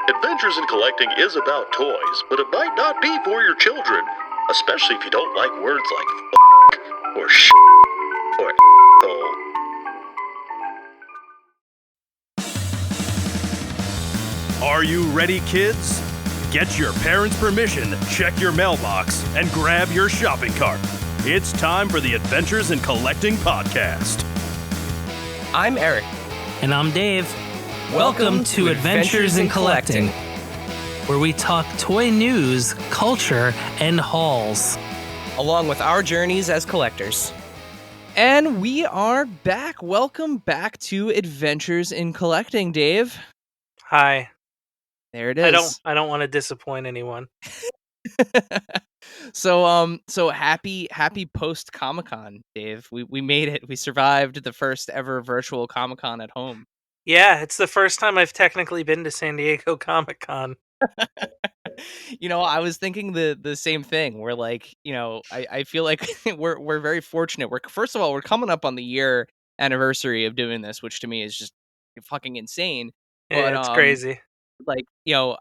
Adventures in Collecting is about toys, but it might not be for your children, especially if you don't like words like f*** or sh** or hole. Are you ready, kids? Get your parents' permission, check your mailbox, and grab your shopping cart. It's time for the Adventures in Collecting podcast. I'm Eric. And I'm Dave. Welcome to Adventures in Collecting, where we talk toy news, culture, and hauls, Along with our journeys as collectors. And we are back. Welcome back to Adventures in Collecting, Dave. Hi. There it is. I don't want to disappoint anyone. So happy post Comic-Con, Dave. We made it. We survived the first ever virtual Comic-Con at home. Yeah, it's the first time I've technically been to San Diego Comic-Con. I was thinking the same thing. We're like, I feel like we're very fortunate. First of all, we're coming up on the year anniversary of doing this, which to me is just fucking insane. Yeah, But it's crazy. like,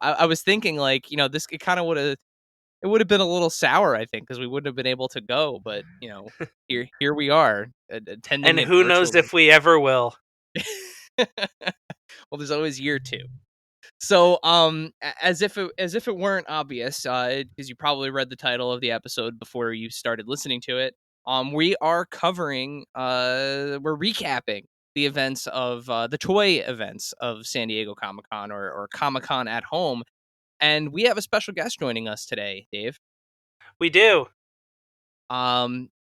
I was thinking like, this it kind of would have been a little sour, I think, because we wouldn't have been able to go. But here we are attending. And who knows if we ever will. Well, there's always year two. So, as if it weren't obvious, because you probably read the title of the episode before you started listening to it. We are covering, we're recapping the events of the toy events of San Diego Comic-Con or Comic-Con at home, and we have a special guest joining us today, Dave. We do.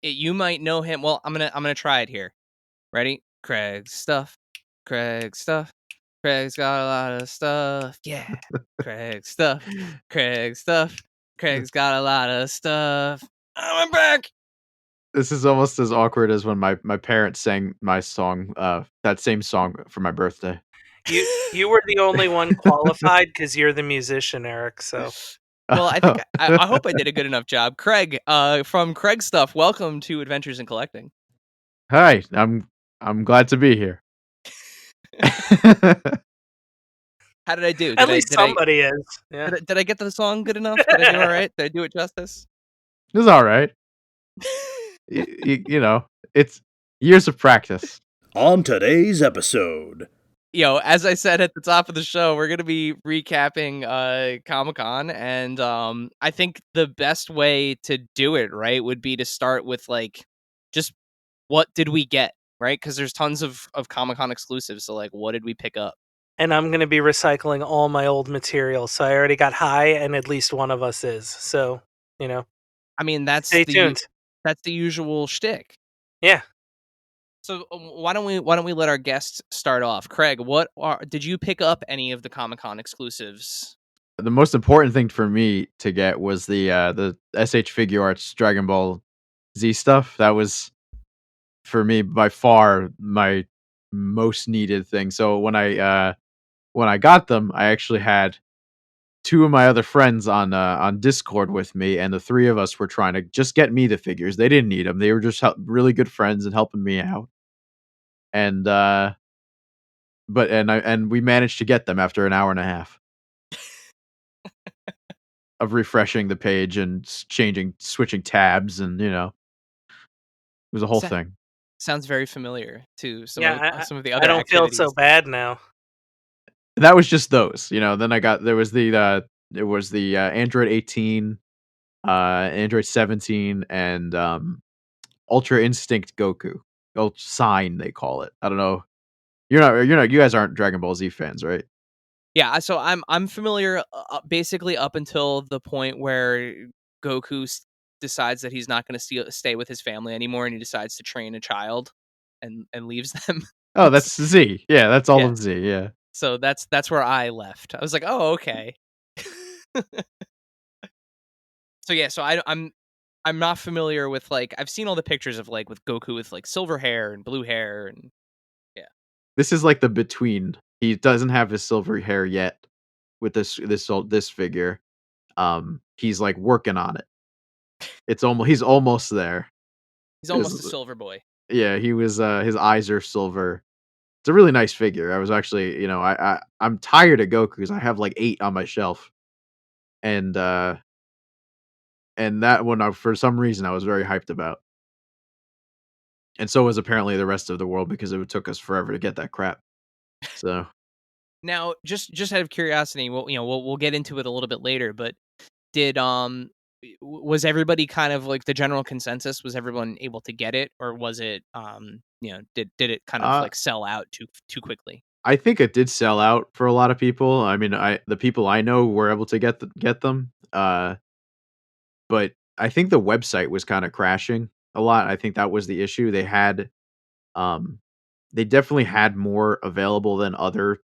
You might know him. Well, I'm gonna try it here. Ready? Craig's stuff. Craig's stuff. Craig's got a lot of stuff. Yeah. Craig's stuff. Craig's stuff. Craig's got a lot of stuff. I'm back. This is almost as awkward as when my parents sang my song, that same song for my birthday. You were the only one qualified because you're the musician, Eric. So, well, I think I hope I did a good enough job. Craig, from Craig's Stuff, welcome to Adventures in Collecting. Hi, I'm glad to be here. How did I do? At least somebody is. Yeah. Did I get the song good enough? Did I do all right? Did I do it justice? It was all right. It's years of practice. On today's episode, as I said at the top of the show, we're going to be recapping Comic-Con, and I think the best way to do it, right, would be to start with, like, just what did we get, right? Because there's tons of Comic-Con exclusives, so, like, what did we pick up? And I'm going to be recycling all my old material, so I already got high, and at least one of us is. So, I mean, that's stay tuned. That's the usual shtick. Yeah. So why don't we let our guests start off? Craig, did you pick up any of the Comic-Con exclusives? The most important thing for me to get was the SH Figure Arts Dragon Ball Z stuff. That was, for me, by far my most needed thing. So when I got them, I actually had two of my other friends on Discord with me, and the three of us were trying to just get me the figures. They didn't need them; they were just really good friends and helping me out. And we managed to get them after an hour and a half of refreshing the page and switching tabs, and it was a whole thing. Sounds very familiar to some of the other. I don't activities. feel so bad now. That was just those, then there was the Android 18, Android 17, and Ultra Instinct Goku. Ultra Sign, they call it. I don't know. You guys aren't Dragon Ball Z fans, right? Yeah, so I'm familiar basically up until the point where Goku decides that he's not going to stay with his family anymore, and he decides to train a child and leaves them. Oh, that's Z. Yeah, that's all of Z. Yeah. So that's where I left. I was like, oh, okay. So I'm not familiar with, like, I've seen all the pictures of, like, with Goku with, like, silver hair and blue hair, and yeah. This is like the between. He doesn't have his silver hair yet with this figure. He's like working on it. He's almost there. He's almost a silver boy. Yeah, he was his eyes are silver. It's a really nice figure. I was actually, I'm tired of Goku because I have like 8 on my shelf, and that one for some reason I was very hyped about, and so was apparently the rest of the world because it took us forever to get that crap. So Now, just out of curiosity, we'll get into it a little bit later, but did was everybody kind of like the general consensus? Was everyone able to get it, or was it did it kind of uh, like sell out too quickly? I think it did sell out for a lot of people. I mean, the people I know were able to get them, but I think the website was kind of crashing a lot. I think that was the issue. Um, they definitely had more available than other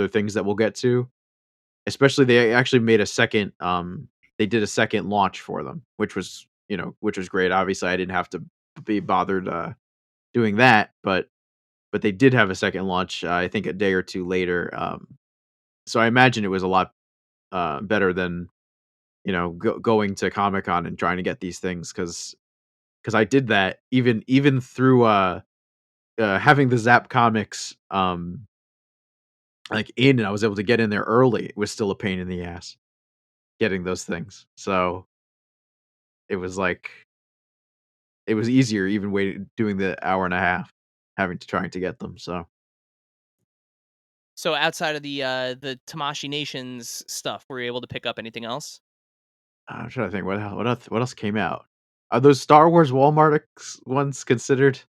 things that we'll get to. Especially, they actually made a second. They did a second launch for them, which was great. Obviously, I didn't have to be bothered doing that, but they did have a second launch. I think a day or two later. So I imagine it was a lot better than going to Comic Con and trying to get these things because I did that even through having the Zap Comics like in, and I was able to get in there early. It was still a pain in the ass getting those things. So it was like it was easier even waiting doing the hour and a half having to trying to get them. So So outside of the Tamashii Nations stuff, were you able to pick up anything else? I'm trying to think what else came out. Are those Star Wars Walmart ones considered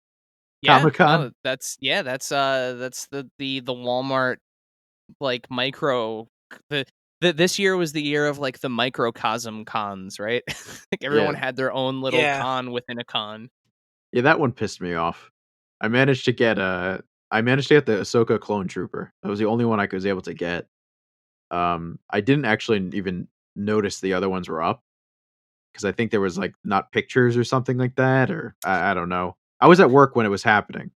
Yeah, Comic Con? no, that's the Walmart like micro this year was the year of like the microcosm cons, right? Like Yeah, everyone had their own little Yeah. con within a con. yeah, that one pissed me off. I managed to get the Ahsoka clone trooper. That was the only one I was able to get. I didn't actually even notice the other ones were up because I think there was like not pictures or something like that, or I don't know. I was at work when it was happening,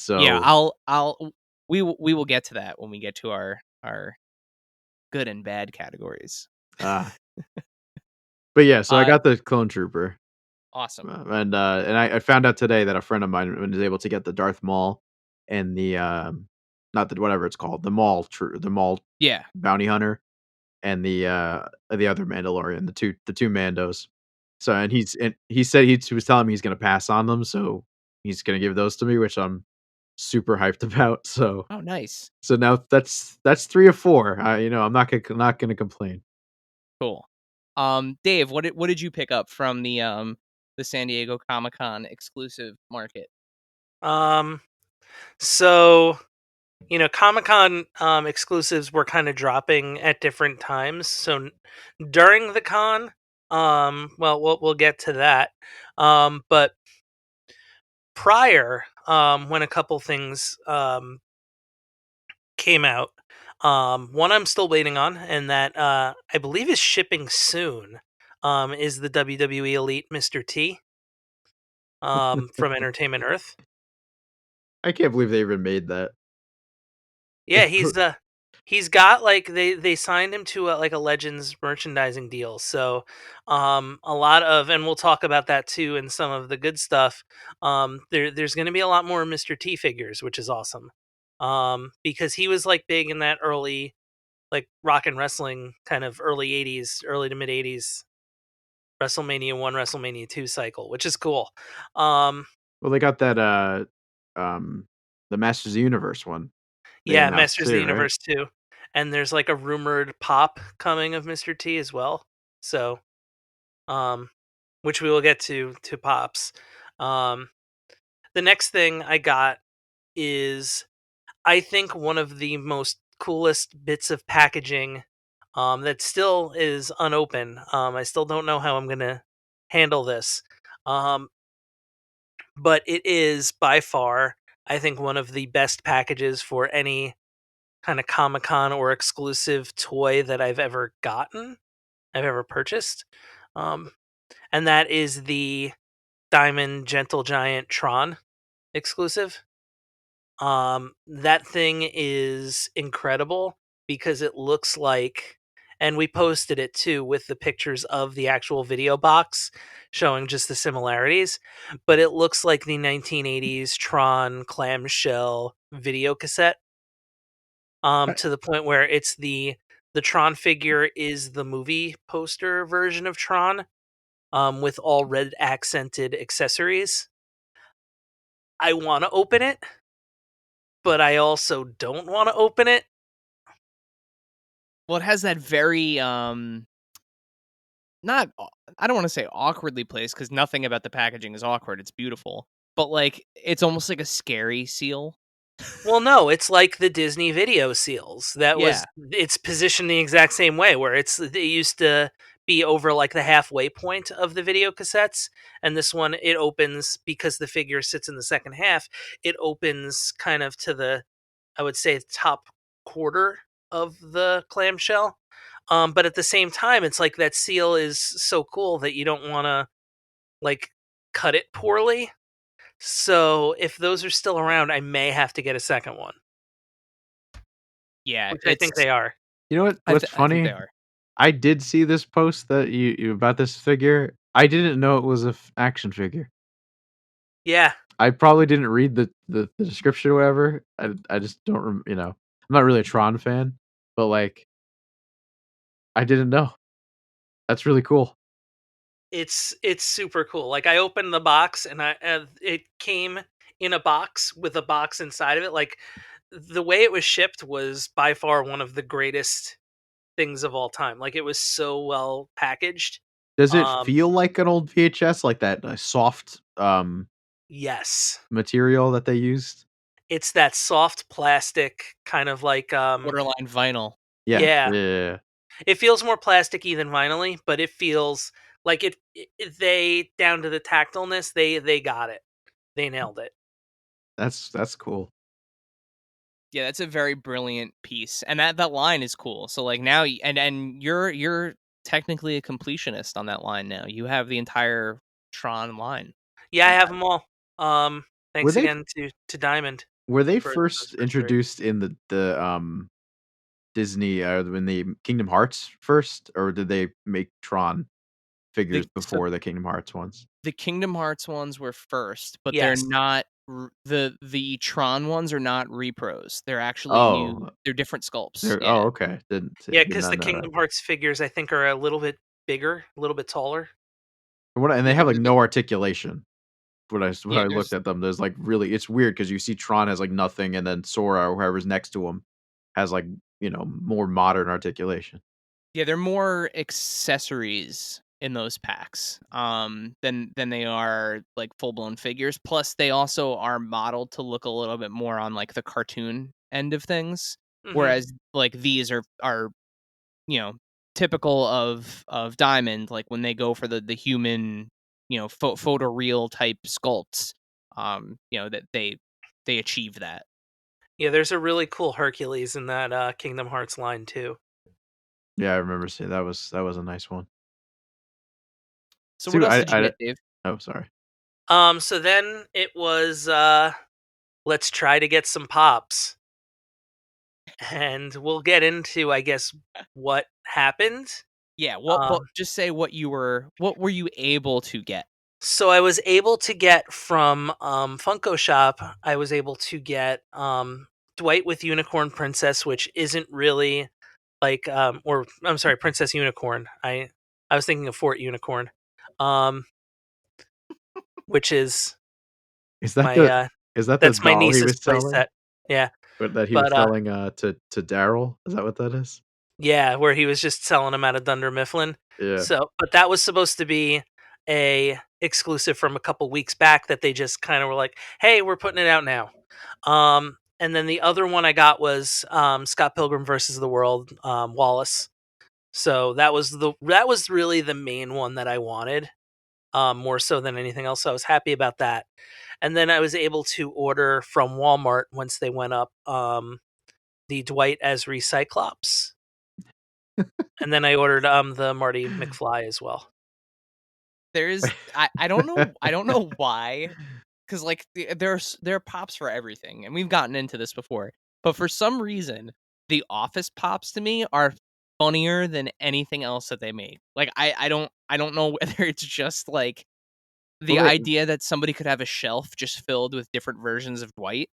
Yeah, so we will get to that when we get to our good and bad categories. uh, but yeah, so I Uh got the clone trooper, awesome. and I found out today that a friend of mine was able to get the Darth Maul and the not the whatever it's called, the Maul Yeah. bounty hunter, and the other Mandalorian, the two Mandos. So and he said he was telling me he's gonna pass on them, so he's gonna give those to me, which I'm super hyped about. So Oh, nice. so now that's 3 of 4. I'm not gonna complain. Cool. Dave, what did you pick up from the San Diego Comic-Con exclusive market? Um, so Comic-Con exclusives were kind of dropping at different times. So during the con, well, we'll get to that. But prior, when a couple things came out, one I'm still waiting on, and that I believe is shipping soon. Is the WWE Elite Mr. T from Entertainment Earth. I can't believe they even made that. Yeah, he's got like they signed him to like a Legends merchandising deal. So a lot of, and we'll talk about that too in some of the good stuff. There's going to be a lot more Mr. T figures, which is awesome. Because he was like big in that early like rock and wrestling kind of early 80s, early to mid 80s WrestleMania 1, WrestleMania 2 cycle, which is cool. Um Well, they got that the Masters of the Universe one they Yeah, announced Masters of the too, right? Universe too. And there's like a rumored pop coming of Mr. T as well. So, um, which we will get to pops. Um, the next thing I got is I think one of the most coolest bits of packaging that still is unopened. I still don't know how I'm gonna handle this. Um, but it is by far, I think, one of the best packages for any kind of Comic Con or exclusive toy that I've ever purchased. Um, and that is the Diamond Gentle Giant Tron exclusive. That thing is incredible because it looks like and we posted it too with the pictures of the actual video box showing just the similarities. But it looks like the 1980s Tron clamshell video cassette, to the point where it's the Tron figure is the movie poster version of Tron, with all red accented accessories. I want to open it, but I also don't want to open it. Well, it has that very not I don't want to say awkwardly placed, because nothing about the packaging is awkward. It's beautiful, but like it's almost like a scary seal. Well, no, it's like the Disney video seals. Yeah. It's positioned the exact same way, where it used to be over like the halfway point of the video cassettes, and this one, it opens because the figure sits in the second half. It opens kind of to the, I would say, top quarter of the clamshell. But at the same time, it's like that seal is so cool that you don't want to like cut it poorly. So if those are still around, I may have to get a second one, Yeah, which I think they are. You know what? I What's think they funny? are. I did see this post that you about this figure. I didn't know it was a action figure. Yeah, I probably didn't read the description or whatever. I just don't you know. I'm not really a Tron fan, but like I didn't know. That's really cool. it's super cool. Like I opened the box and it came in a box with a box inside of it. Like the way it was shipped was by far one of the greatest things of all time. Like it was so well packaged. Does it Um, feel like an old VHS, like that soft yes, material that they used? it's that soft plastic kind of like Borderline vinyl. Yeah, yeah. yeah. It feels more plasticky than vinyl but it feels like they down to the tactileness, they got it. They nailed it. That's cool. Yeah, that's a very brilliant piece, and that line is cool. So like now, and you're technically a completionist on that line now. You have the entire Tron line. Yeah, I have them all. Were Thanks they again to Diamond were they for those first first three. introduced in the Disney in the Kingdom Hearts first, or did they make Tron figures So before the Kingdom Hearts ones? the Kingdom Hearts ones were first, but they're Yes. not the Tron ones are not repros. They're actually new. Oh, They're different sculpts. they're Yeah. okay. Yeah, Did because not the know that. Kingdom Hearts figures I think are a little bit bigger, a little bit taller. And they Yeah, have like they're no articulation. When yeah, I looked at them, there's like really it's weird because you see Tron has like nothing, and then Sora or whoever's next to him has like more modern articulation. yeah, they're more accessories in those packs than they are like full-blown figures. Plus they also are modeled to look a little bit more on like the cartoon end of things, Hmm. whereas like these are you know typical of Diamond, like when they go for the human photoreal type sculpts, that they achieve that. Yeah, there's a really cool Hercules in that Kingdom Hearts line too. Yeah, I remember seeing that was a nice one. So See, what else did you I get, Dave? oh sorry. So then it was let's try to get some pops. And we'll get into I guess what happened. Yeah, what Um just say what were you able to get? so I was able to get from Funko Shop, I was able to get Dwight with Unicorn Princess, which isn't really like or I'm sorry, Princess Unicorn. I was thinking of Fort Unicorn. Um which is Is that my the that's my doll he niece's was selling? playset. Yeah. But that he was But selling to Daryl? Is that what that is? yeah, where he was just selling them out of Dunder Mifflin. Yeah. So, but that was supposed to be a exclusive from a couple weeks back that they just kind of were like, "Hey, we're putting it out now." And then the other one I got was Scott Pilgrim versus the World, Wallace. So that was really the main one that I wanted, more so than anything else. So I was happy about that. And then I was able to order from Walmart once they went up the Dwight as Recyclops. And then I ordered the Marty McFly as well. There's I don't know why, because like there are pops for everything, and we've gotten into this before. But for some reason, the Office pops to me are funnier than anything else that they make. Like I don't know whether it's just like the Well, idea that somebody could have a shelf just filled with different versions of Dwight.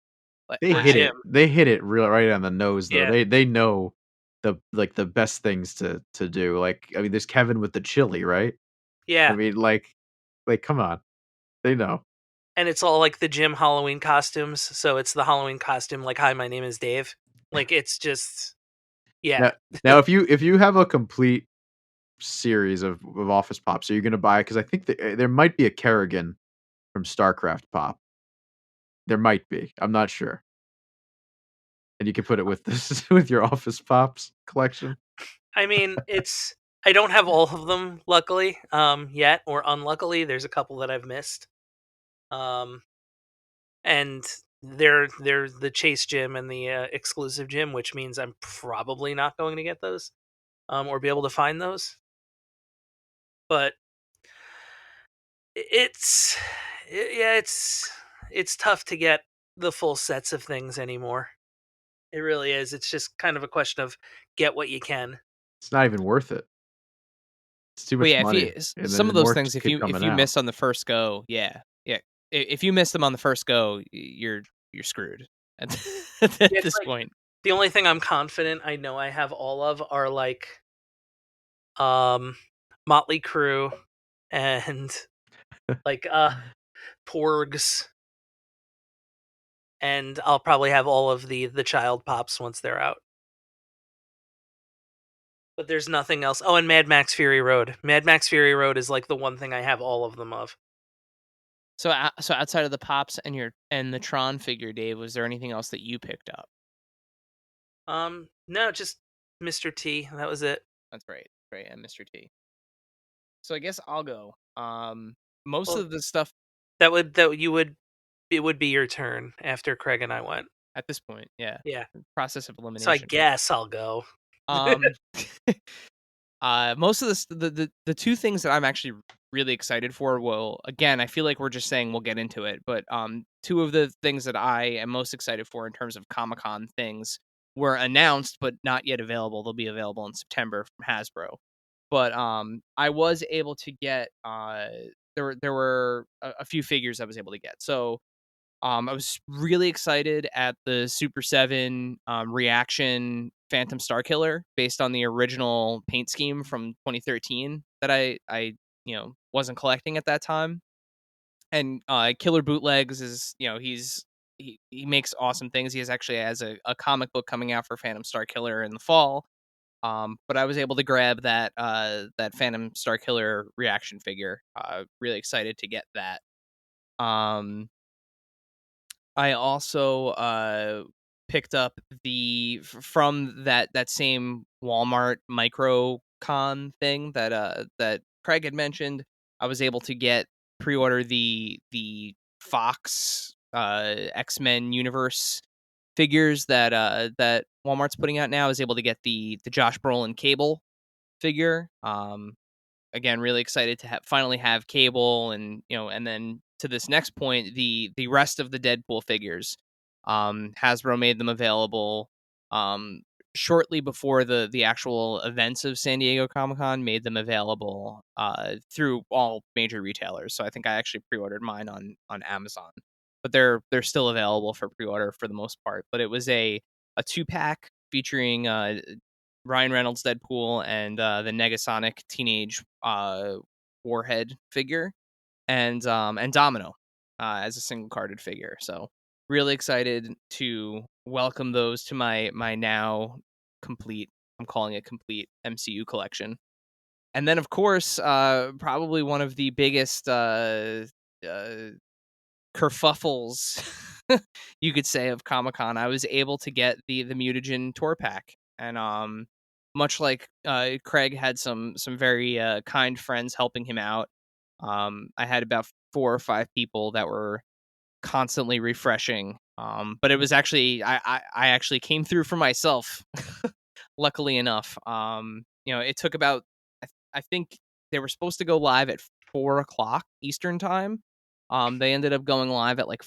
But they Or hit Jim. it. They hit it real right on the nose, though. Yeah. They know the best things to do. Like, I mean, there's Kevin with the chili, right? I Yeah. mean, like come on, they know. And it's all like the Jim Halloween costumes. So it's the Halloween costume, like, "Hi, my name is Dave." Like, it's just, yeah. Now, if you have a complete series of Office Pops, are you gonna buy? Because I think there might be a Kerrigan from StarCraft Pop. There might be. I'm not sure. And you can put it with this with your Office Pops collection. I mean, I don't have all of them, luckily, yet, or unluckily. There's a couple that I've missed. Um, and they're the Chase Gym and the exclusive gym, which means I'm probably not going to get those, or be able to find those. But it's yeah, it's tough to get the full sets of things anymore. It really is. It's just kind of a question of get what you can. It's not even worth it. It's too But much yeah, if money, you and some of then those more things, keep if coming you out. miss on the first go, yeah. If you miss them on the first go, you're screwed at, at Yeah, it's this like point. the only thing I'm confident I know I have all of are like um Motley Crue and like Porgs, and I'll probably have all of the Child Pops once they're out. But there's nothing else. Oh, and Mad Max Fury Road. Mad Max Fury Road is like the one thing I have all of them of. So so outside of the pops and the Tron figure, Dave, was there anything else that you picked up? No, just Mr. T. That was it. That's right, and Mr. T. So I guess I'll go. Most Well, of the stuff that you would it would be your turn after Craig and I went. at this point, yeah, Yeah. process of So I elimination. guess I'll go. Um, most of the two things that I'm actually really excited for. Well, again, I feel like we're just saying we'll get into it, but two of the things that I am most excited for in terms of Comic-Con things were announced but not yet available. They'll be available in September from Hasbro. But I was able to get there were a few figures I was able to get. So I was really excited at the Super 7 reaction Phantom Star Killer based on the original paint scheme from 2013 that I wasn't collecting at that time. And Killer Bootlegs is, he makes awesome things. He actually has a comic book coming out for Phantom Star Killer in the fall. But I was able to grab that Phantom Star Killer reaction figure. Really excited to get that. Um, I also picked up from that same Walmart micro con thing that Craig had mentioned. I was able to pre-order the Fox X-Men universe figures that Walmart's putting out now. I was able to get the Josh Brolin Cable figure. Again, really excited to finally have Cable, and and then to this next point, the rest of the Deadpool figures. Hasbro made them available um, shortly before the actual events of San Diego Comic-Con, made them available through all major retailers. So I think I actually pre-ordered mine on Amazon, but they're still available for pre-order for the most part. But it was a 2-pack featuring Ryan Reynolds Deadpool and the Negasonic Teenage Warhead figure, and Domino as a single carded figure. So really excited to welcome those to my now complete, I'm calling it complete, MCU collection. And then of course, probably one of the biggest kerfuffles you could say of Comic-Con, I was able to get the Mutagen tour pack. And much like Craig had some very kind friends helping him out, I had about 4 or 5 people that were constantly refreshing. But it was actually I actually came through for myself, luckily enough. It took about I think they were supposed to go live at 4 o'clock Eastern time. They ended up going live at like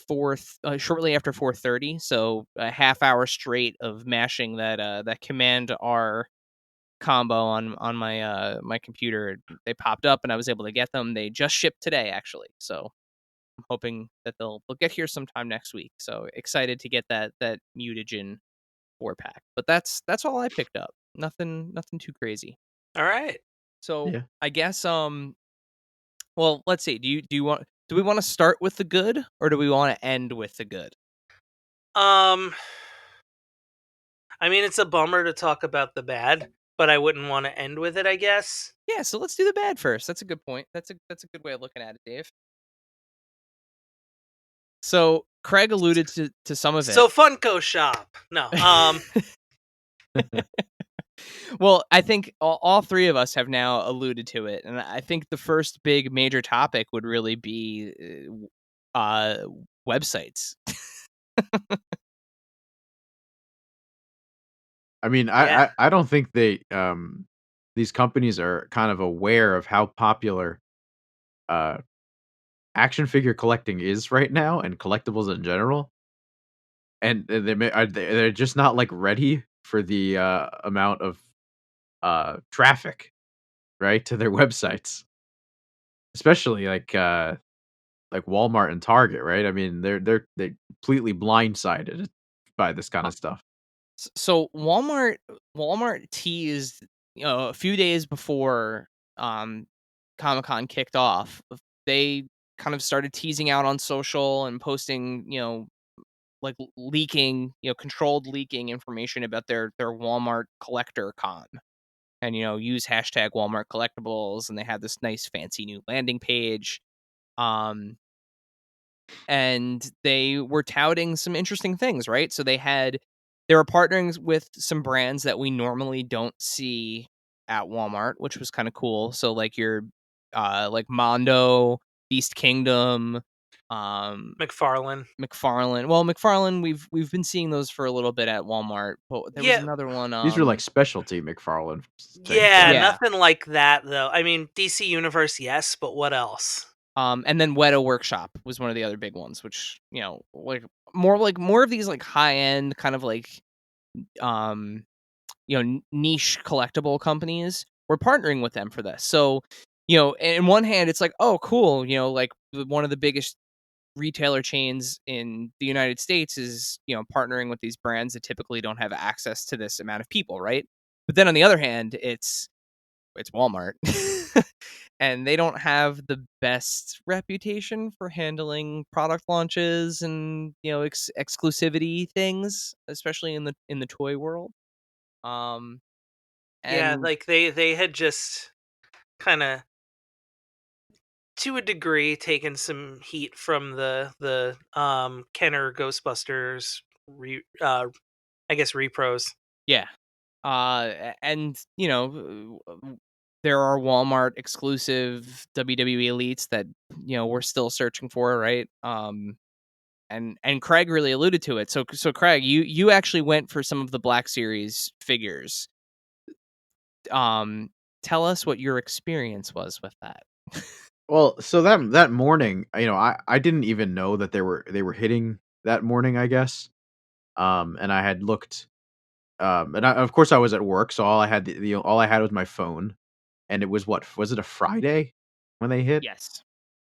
shortly after 4:30. So a half hour straight of mashing that Command R combo on my my computer. They popped up and I was able to get them. They just shipped today, actually. So I'm hoping that they'll get here sometime next week. So excited to get that mutagen 4-pack. But that's all I picked up. Nothing too crazy. All right. So Yeah. I guess well, let's see. Do we want to start with the good or do we want to end with the good? I mean, it's a bummer to talk about the bad, but I wouldn't want to end with it, I guess. Yeah, so let's do the bad first. That's a good point. That's a good way of looking at it, Dave. So Craig alluded to some of it. So Funko Shop. No. Well, I think all three of us have now alluded to it, and I think the first big major topic would really be websites. I mean, Yeah. I don't think these companies are kind of aware of how popular uh action figure collecting is right now and collectibles in general. And they're just not like ready for the amount of traffic, right, to their websites. Especially like Walmart and Target, right? I mean, they completely blindsided by this kind of stuff. So Walmart teased, a few days before Comic-Con kicked off. They kind of started teasing out on social and posting, like leaking, controlled leaking information about their Walmart collector con. And use hashtag Walmart collectibles, and they had this nice fancy new landing page. Um and they were touting some interesting things, right? So they were partnering with some brands that we normally don't see at Walmart, which was kind of cool. So like your like Mondo, Beast Kingdom, McFarlane. McFarlane. Well, McFarlane, we've been seeing those for a little bit at Walmart, but there was Yeah. another one. These are like specialty McFarlane things, Yeah, right? Yeah. nothing like that though. I mean, DC Universe, yes, but what else? And then Weta Workshop was one of the other big ones, which like more of these like high end kind of like um niche collectible companies. We're partnering with them for this. So in one hand, it's like, oh cool, like one of the biggest retailer chains in the United States is partnering with these brands that typically don't have access to this amount of people, right? But then on the other hand, it's Walmart. And they don't have the best reputation for handling product launches and exclusivity things, especially in the toy world. Um Yeah, and like they had just kind of to a degree taken some heat from the Kenner Ghostbusters I guess repros. yeah. And there are Walmart exclusive WWE elites that we're still searching for, right? And Craig really alluded to it. So Craig, you actually went for some of the Black Series figures. Tell us what your experience was with that. Well, so that morning, I didn't even know that they were hitting that morning, I guess. And I had looked, of course I was at work, so all I had was my phone, and it was what was it a Friday when they hit? Yes.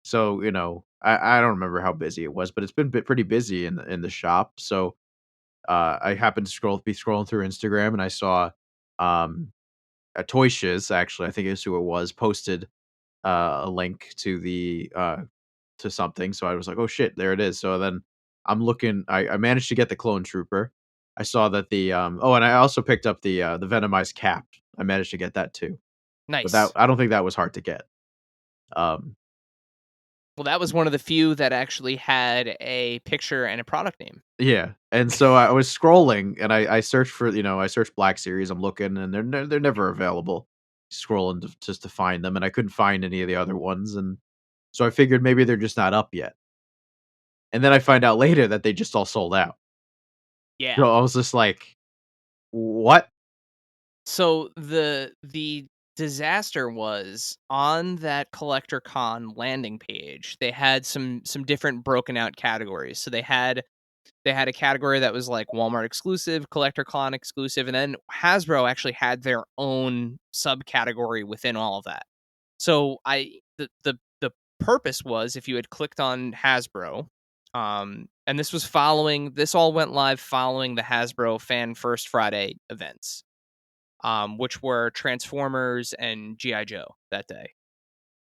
So I don't remember how busy it was, but it's been pretty busy in the shop. So I happened to be scrolling through Instagram, and I saw um a Toy Shiz, actually, I think is who it was, posted a link to the to something. So I was like, oh shit, there it is. So then I'm looking. I managed to get the Clone Trooper. I saw that and I also picked up the Venomized Cap. I managed to get that too, but that Nice. I don't think that was hard to get. Um, Well, that was one of the few that actually had a picture and a product name. yeah, and so I was scrolling and I searched for I searched Black Series. I'm looking and they're never available. Scrolling just to find them, and I couldn't find any of the other ones, and so I figured maybe they're just not up yet. And then I find out later that they just all sold out. Yeah. So I was just like, "What?" So the disaster was on that collector con landing page. They had some different broken out categories. So they had They had a category that was like Walmart exclusive, Collector Con exclusive, and then Hasbro actually had their own subcategory within all of that. So the purpose was, if you had clicked on Hasbro, and this all went live following the Hasbro Fan First Friday events, which were Transformers and GI Joe that day.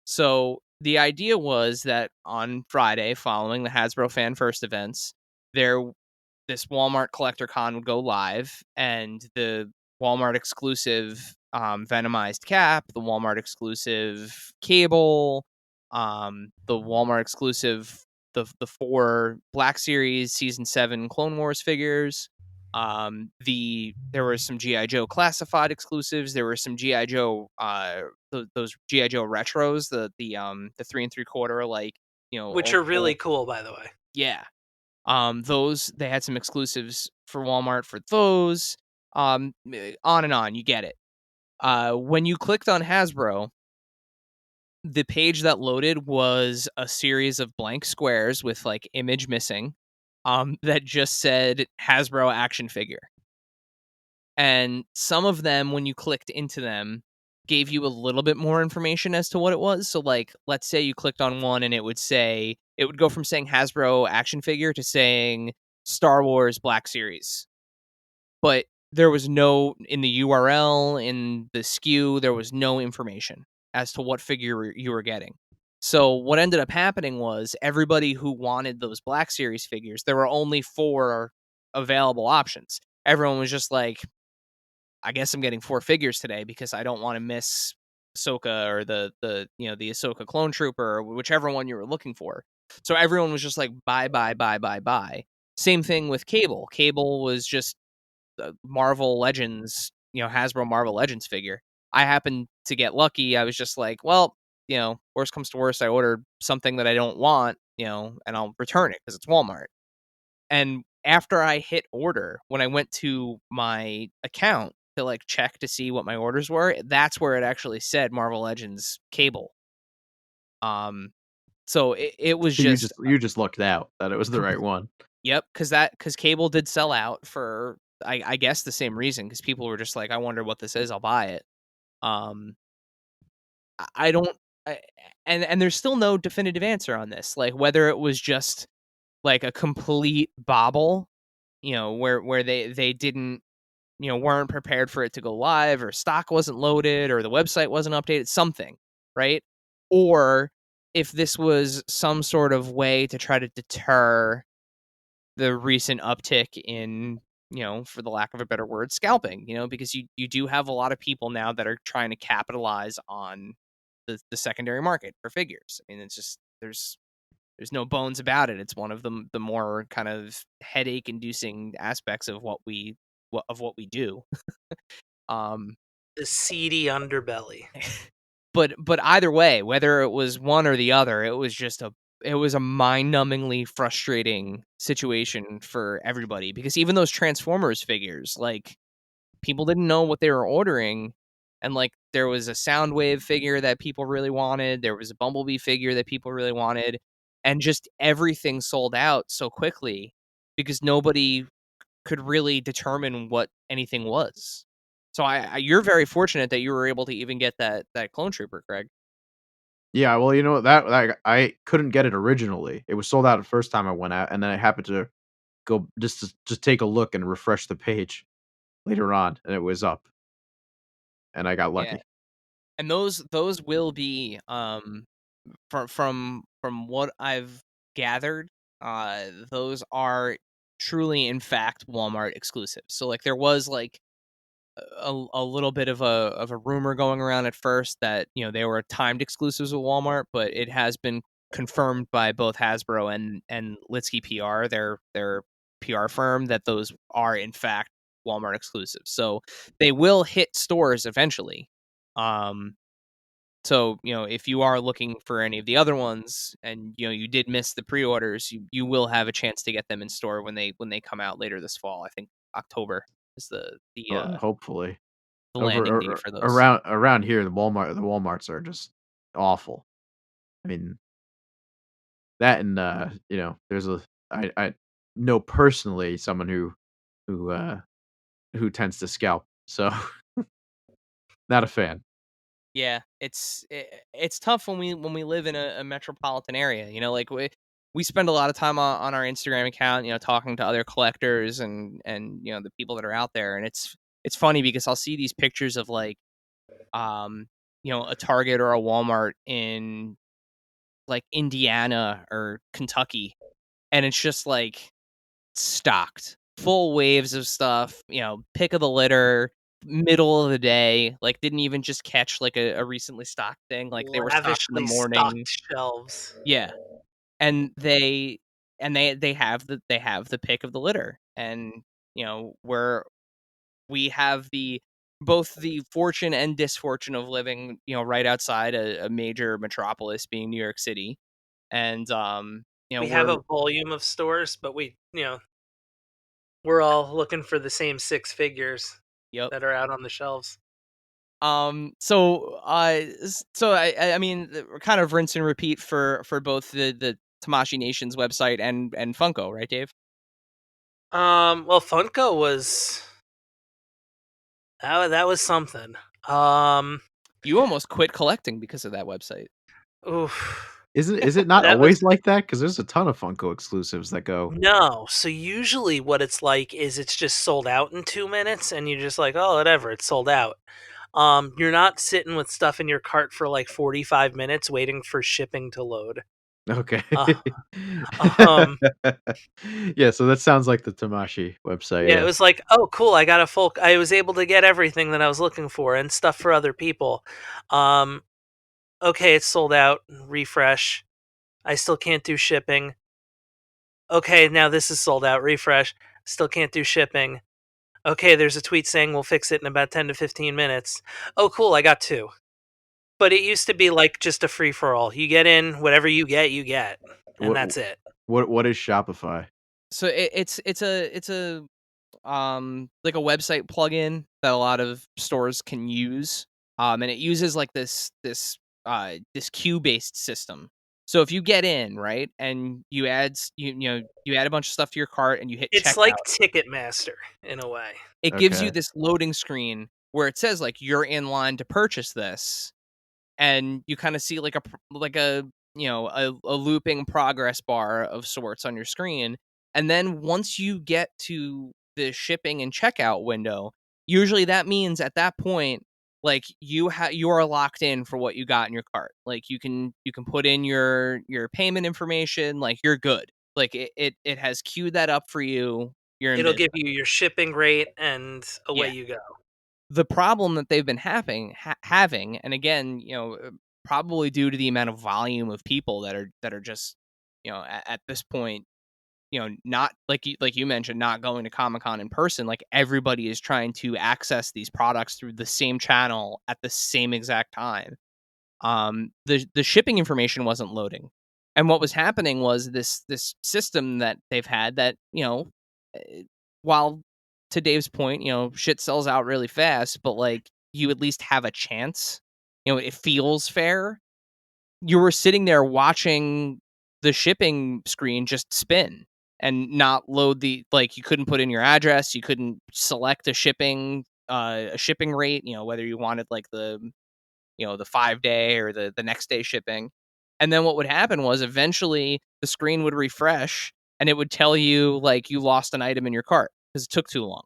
So the idea was that on Friday, following the Hasbro Fan First events, this Walmart Collector Con would go live, and the Walmart exclusive Venomized Cap, the Walmart exclusive Cable, the Walmart exclusive the 4 Black Series Season 7 Clone Wars figures. There were some GI Joe classified exclusives. There were some GI Joe those GI Joe retros, the 3 3/4, like, which old are really school. cool, by the way. Yeah. Those, they had some exclusives for Walmart for those. On and on, you get it. When you clicked on Hasbro, the page that loaded was a series of blank squares with like image missing, that just said Hasbro action figure. And some of them, when you clicked into them, gave you a little bit more information as to what it was. So, like, let's say you clicked on one and it would go from saying Hasbro action figure to saying Star Wars Black Series. But there was no, in the URL, in the SKU, there was no information as to what figure you were getting. So what ended up happening was, everybody who wanted those Black Series figures, there were only 4 available options. Everyone was just like, I guess I'm getting 4 figures today because I don't want to miss Ahsoka or the Ahsoka clone trooper, or whichever one you were looking for. So everyone was just like, buy, buy, buy, buy, buy. Same thing with Cable. Cable was just Marvel Legends, Hasbro Marvel Legends figure. I happened to get lucky. I was just like, well, worst comes to worst, I ordered something that I don't want, and I'll return it because it's Walmart. And after I hit order, when I went to my account to like check to see what my orders were, that's where it actually said Marvel Legends Cable. So it was So just you just lucked out that it was the right one. Yep, because Cable did sell out for, I guess, the same reason, because people were just like, I wonder what this is, I'll buy it. Um, I don't, I, and there's still no definitive answer on this, like whether it was just like a complete bobble, where they didn't, weren't prepared for it to go live, or stock wasn't loaded, or the website wasn't updated, something, right? Or if this was some sort of way to try to deter the recent uptick in, for the lack of a better word, scalping, because you do have a lot of people now that are trying to capitalize on the secondary market for figures. I mean, it's just, there's no bones about it. It's one of the more kind of headache inducing aspects of what we do. The seedy underbelly. But either way, whether it was one or the other, it was a mind-numbingly frustrating situation for everybody, because even those Transformers figures, like, people didn't know what they were ordering, and like, there was a Soundwave figure that people really wanted, there was a Bumblebee figure that people really wanted, and just everything sold out so quickly because nobody could really determine what anything was. So you're very fortunate that you were able to even get that clone trooper, Craig. Yeah, well, that I couldn't get it originally. It was sold out the first time I went out, and then I happened to go just take a look and refresh the page later on, and it was up, and I got Yeah. lucky. And those will be, from what I've gathered, those are truly, in fact, Walmart exclusives. So like, there was like a little bit of a rumor going around at first that, they were timed exclusives with Walmart, but it has been confirmed by both Hasbro and Litsky PR, their PR firm, that those are in fact Walmart exclusives. So they will hit stores eventually. So, if you are looking for any of the other ones, and you did miss the pre-orders, you will have a chance to get them in store when they come out later this fall. I think October is Hopefully, the over landing date for those. around here, the WalMarts are just awful. I mean, that and there's a know personally someone who tends to scalp, so not a fan. Yeah, it's tough when we live in a metropolitan area. Like we spend a lot of time on our Instagram account, talking to other collectors and the people that are out there, and it's funny because I'll see these pictures of like a Target or a Walmart in like Indiana or Kentucky, and it's just like stocked, full waves of stuff, pick of the litter, middle of the day, like didn't even just catch like a recently stocked thing, like they were stocked in the Lavishly morning. stocked shelves. Yeah. And they have the pick of the litter. And where we have the both the fortune and disfortune of living, right outside a major metropolis being New York City. And We have we're a volume of stores, but we're all looking for the same six figures yep. that are out on the shelves. So I mean, we're kind of rinse and repeat for both the Tamashii Nation's website and Funko, right, Dave? Well, Funko was that was something. Um, You almost quit collecting because of that website. oof. Is it not That was always like that? Because there's a ton of Funko exclusives that go. no. So usually what it's like is it's just sold out in 2 minutes and you're just like, oh, whatever, it's sold out. You're not sitting with stuff in your cart for like 45 minutes waiting for shipping to load. Okay. Uh, um, Yeah, so that sounds like the Tamashi website, yeah, it yeah. was like, oh, cool. I was able to get everything that I was looking for and stuff for other people. Um, okay, it's sold out. Refresh. I still can't do shipping. Okay, now this is sold out. Refresh. Still can't do shipping. Okay, there's a tweet saying we'll fix it in about 10 to 15 minutes. Oh, cool. I got two. But it used to be like just a free for all. You get in, whatever you get, and What that's it. what is Shopify? So it's a like a website plugin that a lot of stores can use. And it uses like this queue based system. So if you get in, right, and you add a bunch of stuff to your cart and you hit It's checkout, like Ticketmaster in a way. it gives you Okay. this loading screen where it says like you're in line to purchase this, and you kind of see like a looping progress bar of sorts on your screen. And then once you get to the shipping and checkout window, usually that means at that point, like you are locked in for what you got in your cart. Like you can put in your payment information, like you're good. Like it has queued that up for you. You're in It'll business. give you your shipping rate and away Yeah. you go. The problem that they've been having, and again, probably due to the amount of volume of people that are just, at this point, not like you mentioned, not going to Comic-Con in person. Like everybody is trying to access these products through the same channel at the same exact time. The shipping information wasn't loading, and what was happening was this system that they've had that, eh, while to Dave's point, shit sells out really fast, but like you at least have a chance. It feels fair. You were sitting there watching the shipping screen just spin and not load you couldn't put in your address, you couldn't select a shipping rate, whether you wanted like the 5-day or the next day shipping. And then what would happen was eventually the screen would refresh and it would tell you like you lost an item in your cart because it took too long.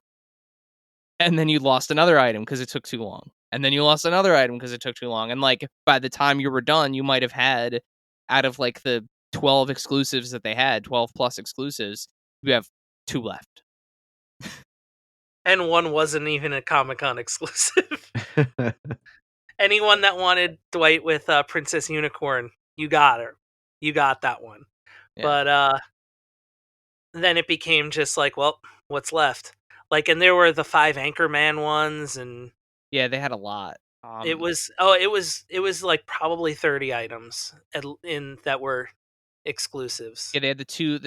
And then you lost another item because it took too long. And then you lost another item because it took too long. And like by the time you were done, you might have had, out of like the 12 exclusives that they had, 12 plus exclusives, you have 2 left. And one wasn't even a Comic-Con exclusive. Anyone that wanted Dwight with Princess Unicorn, you got her. You got that one. Yeah. But then it became just like, well, what's left? Like, and there were the 5 Anchorman ones, and Yeah, they had a lot. it was like probably 30 items in that were exclusives. Yeah, they had the two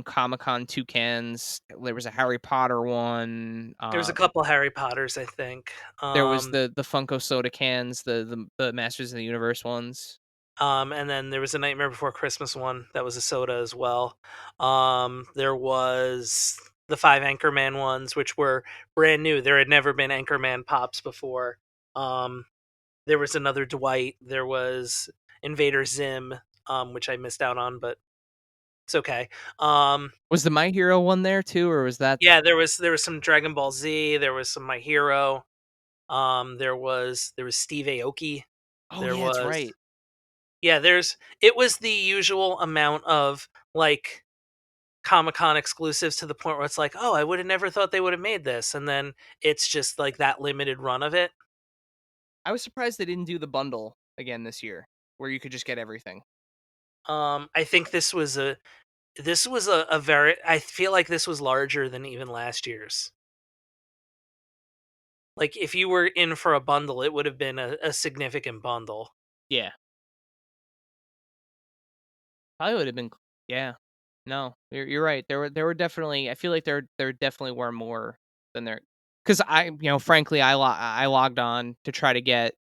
Comic-Con toucans. There was a Harry Potter one. There was a couple Harry Potters, I think. There was the Funko soda cans, the Masters of the Universe ones. And then there was a Nightmare Before Christmas one that was a soda as well. There was the 5 Anchorman ones, which were brand new. There had never been Anchorman pops before. There was another Dwight. There was Invader Zim, which I missed out on, but it's okay. Was the My Hero one there too, or was that? Yeah, there was some Dragon Ball Z. There was some My Hero. There was Steve Aoki. Oh There yeah, that's was right. Yeah, it was the usual amount of like Comic-Con exclusives to the point where it's like, "Oh, I would have never thought they would have made this." And then it's just like that limited run of it. I was surprised they didn't do the bundle again this year, where you could just get everything. I think this was a very I feel like this was larger than even last year's. Like if you were in for a bundle, it would have been a significant bundle. Yeah, probably would have been. Yeah, no, you're right. There were definitely. I feel like there definitely were more than there. Because frankly, I logged on to try to get.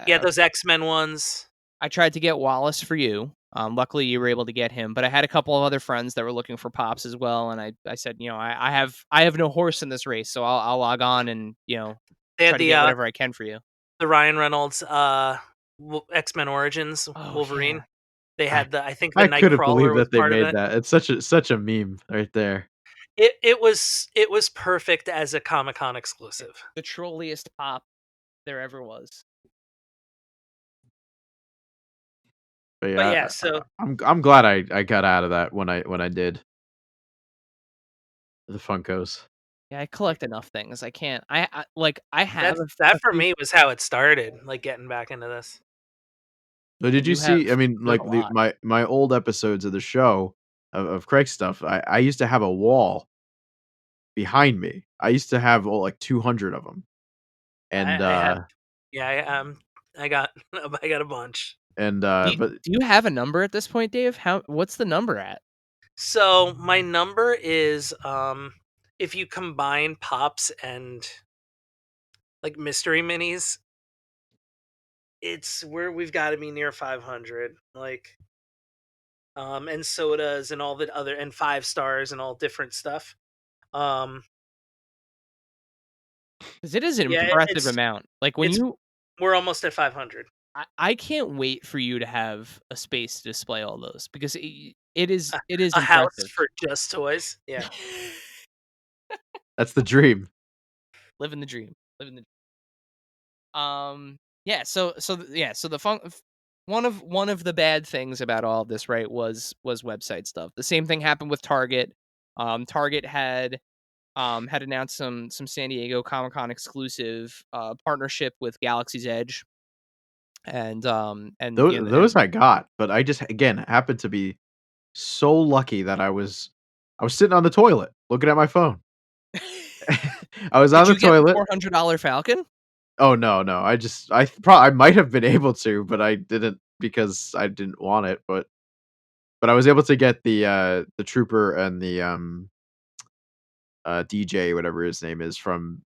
Yeah, those X-Men ones. I tried to get Wallace for you. Luckily, you were able to get him, but I had a couple of other friends that were looking for pops as well, and I said, I have no horse in this race, so I'll log on and They try had to get whatever I can for you. the Ryan Reynolds X-Men Origins Oh Wolverine. yeah, They I had I think the I couldn't Nightcrawler believe was that they part of made it. that. It's such a meme right there. It was perfect as a Comic-Con exclusive. the trolliest pop there ever was. But But yeah, yeah, so I'm glad I got out of that when I did the Funkos. Yeah, I collect enough things. I can't. I have that a for few. me was how it started, like getting back into this. So did you You have see? I mean, you have like a lot. my old episodes of the show of Craig's stuff. I used to have a wall behind me. I used to have like 200 of them, and I have yeah, I got I got a bunch. but Do you have a number at this point, Dave? What's the number at? So my number is if you combine pops and like mystery minis, it's where we've got to be near 500. Like and sodas and all the other and 5 stars and all different stuff. Um Because it is an yeah, impressive amount. Like when it's you, we're almost at 500. I can't wait for you to have a space to display all those because it is A house impressive. for just toys. Yeah. that's the dream. Living the dream. Living the yeah. So the fun. One of the bad things about all of this, right, was website stuff. The same thing happened with Target. Target had announced some San Diego Comic-Con exclusive partnership with Galaxy's Edge, and Those I got, but I just again happened to be so lucky that I was sitting on the toilet looking at my phone. I was on Did the you get the toilet. $400 Falcon? Oh no. I might have been able to, but I didn't because I didn't want it, but I was able to get the trooper and the DJ whatever his name is from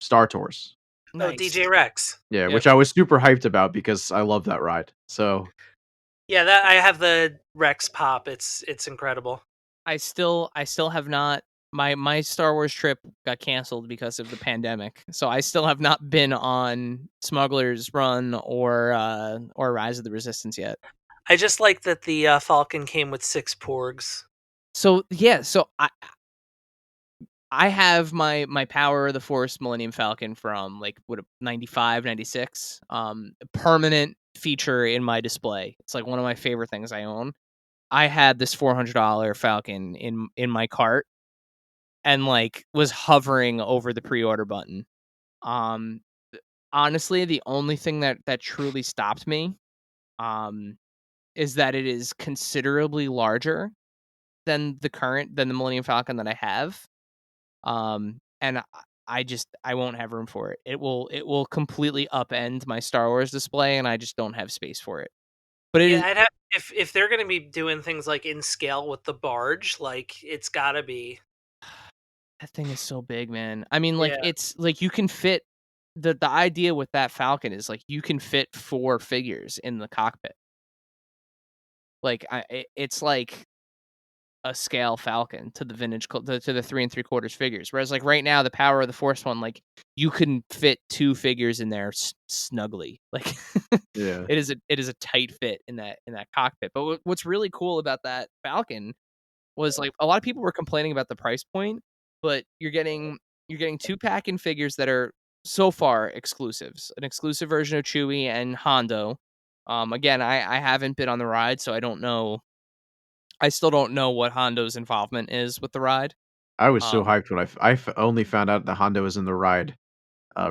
Star Tours. Oh, Nice. DJ Rex. Yeah, Yep. which I was super hyped about because I love that ride. So Yeah, that I have the Rex pop. It's incredible. I still have not my Star Wars trip got canceled because of the pandemic. So I still have not been on Smuggler's Run or Rise of the Resistance yet. I just like that the Falcon came with 6 porgs. So yeah, so I have my Power of the Force Millennium Falcon from like 95, 96. Permanent feature in my display. It's like one of my favorite things I own. I had this $400 Falcon in my cart and like was hovering over the pre-order button. Um Honestly, the only thing that truly stopped me um is that it is considerably larger than the Millennium Falcon that I have. And I won't have room for it. It will completely upend my Star Wars display and I just don't have space for it. But it Yeah, is I'd have if they're going to be doing things like in scale with the barge, like it's got to be. that thing is so big, man. I mean, like Yeah. it's like you can fit the idea with that Falcon is like you can fit 4 figures in the cockpit. Like it's like a scale Falcon to the vintage to the 3 3/4 figures. Whereas like right now, the Power of the Force one, like you can fit 2 figures in there snugly. Like Yeah. it is a tight fit in that cockpit. But what's really cool about that Falcon was like a lot of people were complaining about the price point, but you're getting 2 pack-in figures that are so far exclusives. An exclusive version of Chewie and Hondo. Again, I haven't been on the ride, so I don't know. I still don't know what Hondo's involvement is with the ride. I was so Um, hyped when only found out that Hondo was in the ride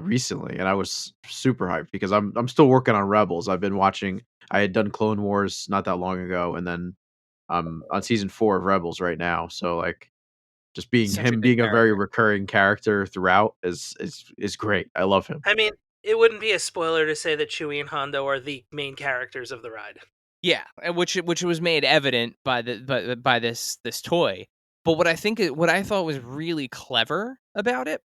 recently, and I was super hyped because I'm still working on Rebels. I've been watching. I had done Clone Wars not that long ago, and then I'm on season 4 of Rebels right now. So like, just he's being such a him good being a very character. recurring character throughout is great. I love him. I mean, it wouldn't be a spoiler to say that Chewie and Hondo are the main characters of the ride. Yeah, and which was made evident by by this toy. But what I thought was really clever about it,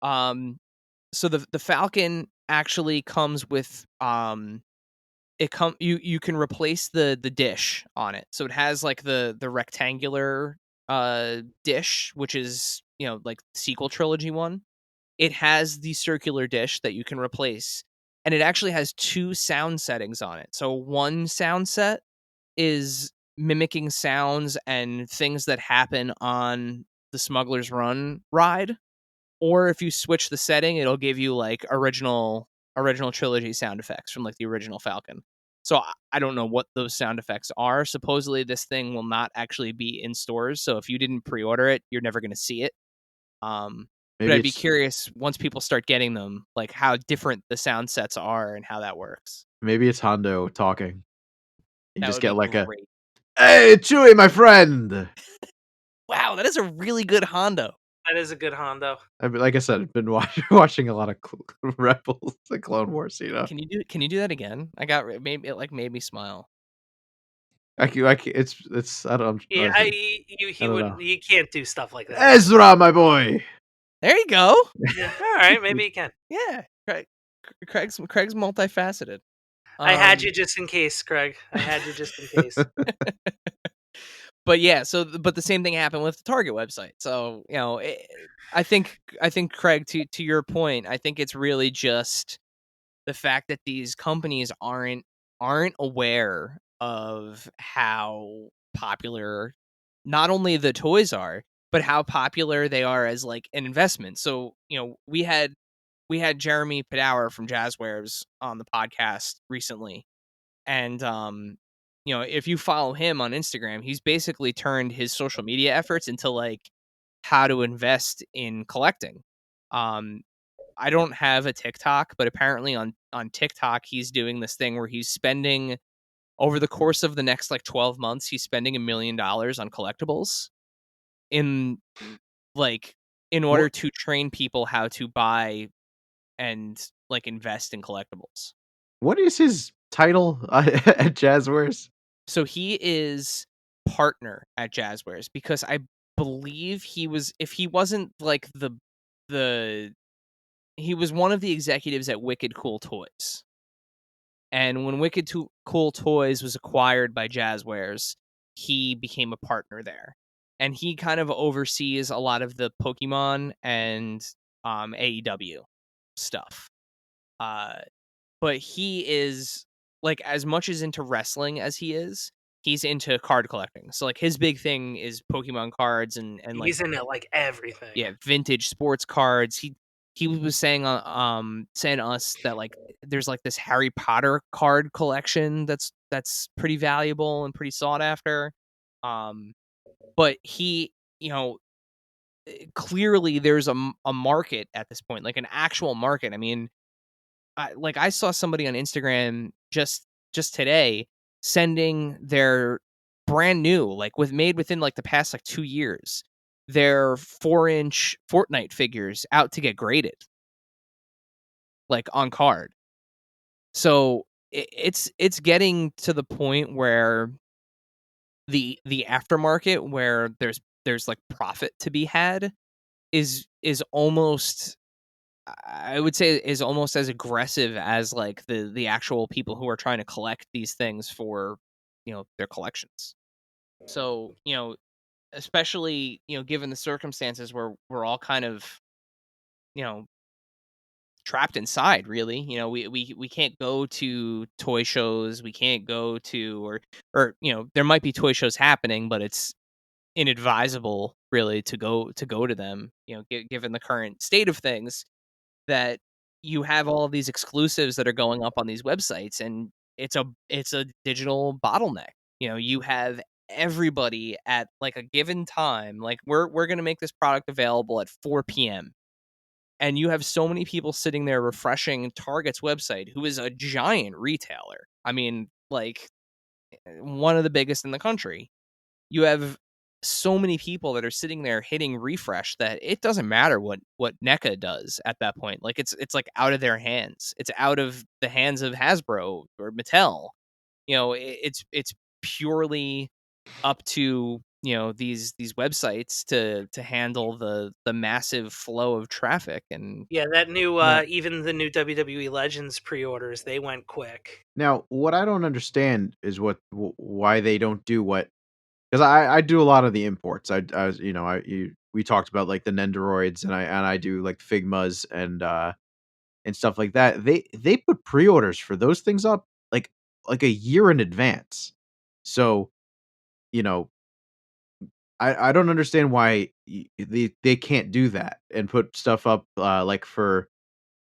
so the Falcon actually comes with you can replace the dish on it. So it has like the rectangular dish, which is, like sequel trilogy one. It has the circular dish that you can replace, and it actually has 2 sound settings on it. So one sound set is mimicking sounds and things that happen on the Smuggler's Run ride, or if you switch the setting, it'll give you like original trilogy sound effects from like the original Falcon. So I don't know what those sound effects are. Supposedly this thing will not actually be in stores, so if you didn't pre-order it, you're never going to see it. But Maybe I'd be it's curious once people start getting them, like how different the sound sets are and how that works. maybe it's Hondo talking. You That just would get be like a great. "Hey, Chewie, my friend." Wow, that is a really good Hondo. That is a good Hondo. I mean, like I said, I've been watching a lot of Rebels, the Clone Wars. Can you do that again? I got maybe it like made me smile. It's I don't Yeah, I he don't know. wouldn't. He can't do stuff like that. Ezra, my boy. There you go. Yeah, all right, maybe he can. Yeah, Craig's multifaceted. I had Um, you just in case, Craig. I had you just in case. but yeah, but the same thing happened with the Target website. So I think Craig, to your point, I think it's really just the fact that these companies aren't aware of how popular not only the toys are, but how popular they are as like an investment. So we had Jeremy Padower from Jazzwares on the podcast recently, and if you follow him on Instagram, he's basically turned his social media efforts into like how to invest in collecting. Um, I don't have a TikTok, but apparently on TikTok he's doing this thing where he's spending over the course of the next like 12 months, he's spending $1 million on collectibles in like in order What to train people how to buy and like invest in collectibles. what is his title at Jazzwares? So he is partner at Jazzwares because I believe if he wasn't like the he was one of the executives at Wicked Cool Toys. And when Cool Toys was acquired by Jazzwares, he became a partner there. And he kind of oversees a lot of the Pokemon and AEW stuff. Uh, but he is like as much as into wrestling as he's into card collecting. So like his big thing is Pokemon cards and like He's into like everything. yeah, vintage sports cards. He was saying to us that like there's like this Harry Potter card collection that's pretty valuable and pretty sought after. But he, clearly there's a market at this point, like an actual market. I mean, I saw somebody on Instagram just today sending their brand new, like made within like the past like 2 years, their 4-inch Fortnite figures out to get graded, like on card. So it's getting to the point where the aftermarket where there's like profit to be had is almost, I would say, is almost as aggressive as like the actual people who are trying to collect these things for their collections. So, especially, given the circumstances where we're all kind of, you know, trapped inside, really. We can't go to toy shows, we can't go to, or there might be toy shows happening, but it's inadvisable really to go to them, given the current state of things, that you have all of these exclusives that are going up on these websites, and it's a digital bottleneck. You have everybody at like a given time, like we're going to make this product available at 4 p.m. and you have so many people sitting there refreshing Target's website, who is a giant retailer. I mean, like, one of the biggest in the country. You have so many people that are sitting there hitting refresh that it doesn't matter what NECA does at that point. Like, it's like out of their hands. It's out of the hands of Hasbro or Mattel. It's purely up to these websites to handle the massive flow of traffic. And Yeah, that new Now, even the new WWE Legends pre-orders, they went quick. now, what I don't understand is why they don't do what, because I do a lot of the imports. We talked about like the Nendoroids, and I do like Figmas and stuff like that. They put pre-orders for those things up like a year in advance. So, you know, I don't understand why they can't do that and put stuff up like for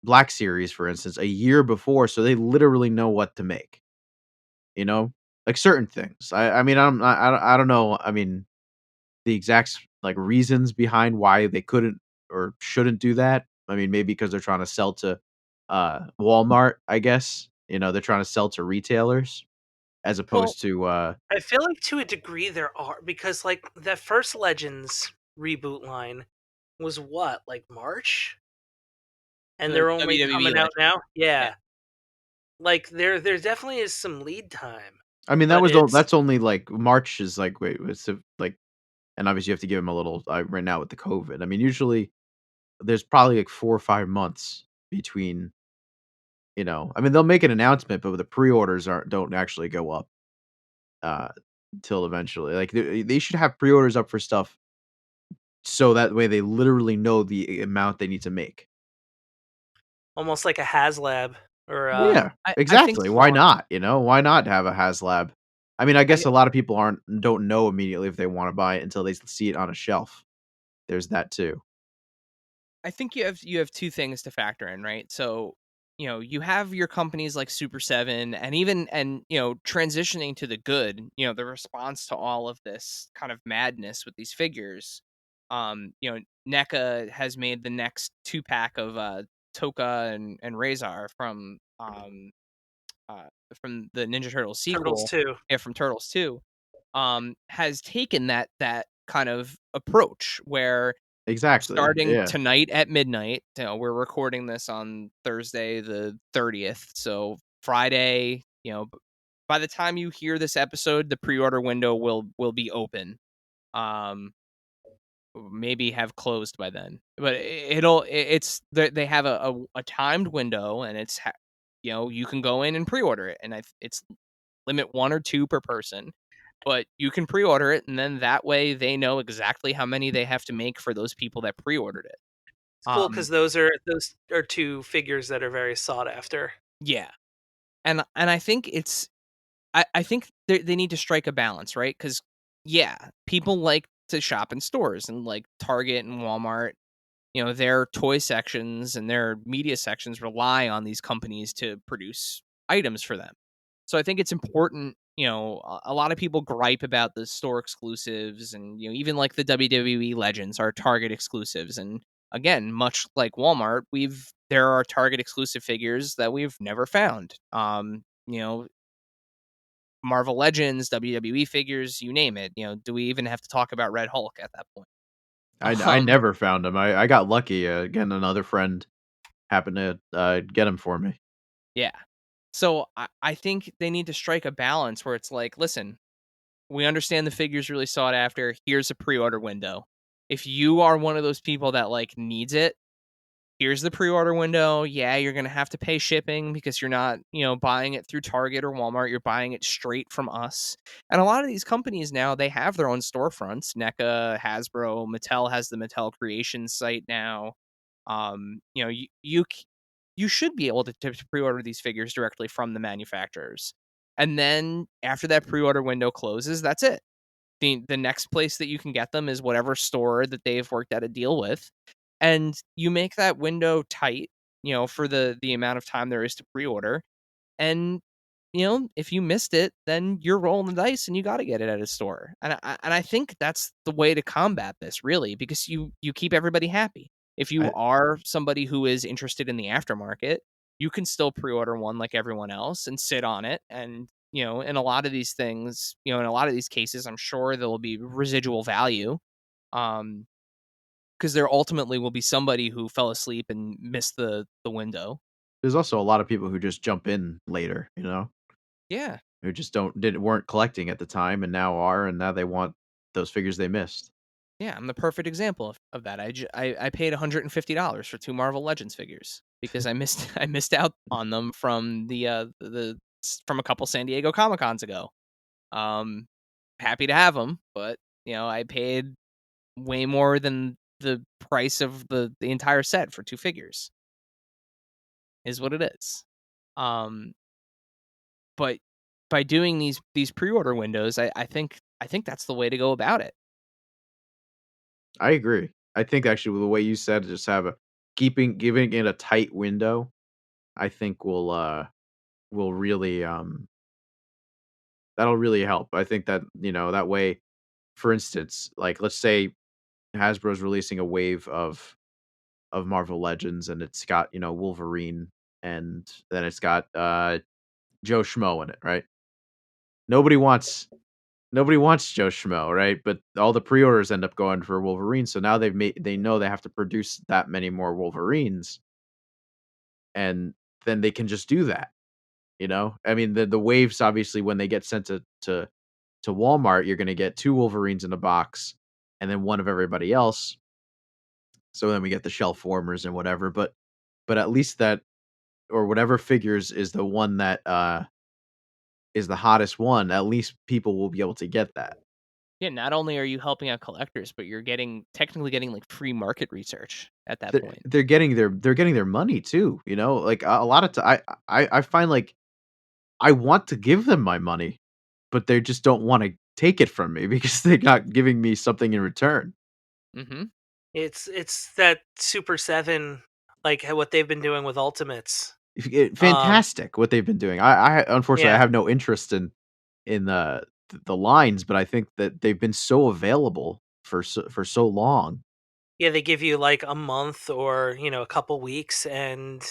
Black Series, for instance, a year before, so they literally know what to make. Like certain things. I mean, I don't know. I mean, the exact like reasons behind why they couldn't or shouldn't do that. I mean, maybe because they're trying to sell to Walmart, I guess. They're trying to sell to retailers as Well, opposed to I feel like to a degree there are, because like that first Legends reboot line was what, like March? And the they're only WWE coming out legend. now? Yeah. Yeah. Like there definitely is some lead time. I mean, But it's that's only like March is like wait, it's like, and obviously you have to give them a little right now with the COVID. I mean, usually there's probably like 4 or 5 months between. I mean, they'll make an announcement, but the pre-orders don't actually go up uh till eventually. Like they should have pre-orders up for stuff so that way they literally know the amount they need to make. almost like a HasLab or Well, Yeah, I think exactly. Why not? Why not have a HasLab? I mean, I I guess a lot of people don't know immediately if they want to buy it until they see it on a shelf. There's that too. I think you have two things to factor in, right? So, you have your companies like Super 7, and even transitioning to the good, the response to all of this kind of madness with these figures. NECA has made the next 2-pack of Toka and Razor uh from the Ninja Turtles Turtles sequel, 2. yeah, from Turtles 2, has taken that kind of approach where Exactly. starting Yeah. tonight at midnight, we're recording this on Thursday the 30th. So Friday, by the time you hear this episode, the pre-order window will be open. Um, maybe have closed by then, but it's they have a timed window, and you can go in and pre-order it, and it's limit 1 or 2 per person. But you can pre-order it, and then that way they know exactly how many they have to make for those people that pre-ordered it. It's cool because those are two figures that are very sought after. Yeah, and I think I think they need to strike a balance, right? Because yeah, people like to shop in stores, and like Target and Walmart, their toy sections and their media sections rely on these companies to produce items for them. So I think it's important. A lot of people gripe about the store exclusives, and even like the WWE Legends are Target exclusives. And again, much like Walmart, there are Target exclusive figures that we've never found. Marvel Legends, WWE figures, you name it. Do we even have to talk about Red Hulk at that point? I never found him. I got lucky. Again, another friend happened to get him for me. Yeah. So I think they need to strike a balance where it's like, listen, we understand the figure's really sought after. Here's a pre-order window. If you are one of those people that like needs it, here's the pre-order window. Yeah, you're going to have to pay shipping because you're not, buying it through Target or Walmart. You're buying it straight from us. And a lot of these companies now, they have their own storefronts. NECA, Hasbro, Mattel has the Mattel Creations site now. You should be able to pre-order these figures directly from the manufacturers. And then after that pre-order window closes, that's it. The next place that you can get them is whatever store that they've worked out a deal with, and you make that window tight, for the amount of time there is to pre-order. And if you missed it, then you're rolling the dice and you got to get it at a store. And I think that's the way to combat this, really, because you keep everybody happy. If you I, are somebody who is interested in the aftermarket, you can still pre-order one like everyone else and sit on it. And in a lot of these things, in a lot of these cases, I'm sure there will be residual value. Because there ultimately will be somebody who fell asleep and missed the window. there's also a lot of people who just jump in later, Yeah. who just weren't collecting at the time and now are, and now they want those figures they missed. Yeah, I'm the perfect example of that. I paid $150 for 2 Marvel Legends figures because I missed I missed out on them from from a couple San Diego Comic-Cons ago. Um, Happy to have them, but I paid way more than the price of the entire set for 2 figures. Is what it is. Um, but by doing these pre-order windows, I think that's the way to go about it. I agree. I think actually the way you said, just have giving it a tight window, I think will really that'll really help. I think that, that way, for instance, like let's say Hasbro's releasing a wave of Marvel Legends and it's got, Wolverine and then it's got Joe Schmo in it, right? Nobody wants Nobody wants Joe Schmo, right? But all the pre-orders end up going for Wolverine, so now they know they have to produce that many more Wolverines, and then they can just do that. I mean, the waves obviously when they get sent to Walmart, you're gonna get 2 Wolverines in a box and then one of everybody else. So then we get the shelf warmers and whatever, but at least that or whatever figures is the one that is the hottest one, at least people will be able to get that. Yeah, not only are you helping out collectors, but you're technically getting like free market research at that They're point. they're getting their money too, like, a lot of I find, like, I want to give them my money, but they just don't wanna take it from me because they're not giving me something in return. Mm-hmm. It's that Super 7, like what they've been doing with Ultimates. Um, Fantastic what they've been doing. I unfortunately, I yeah. have no interest in the lines, but I think that they've been so available for so long. Yeah, they give you like a month or, a couple weeks, and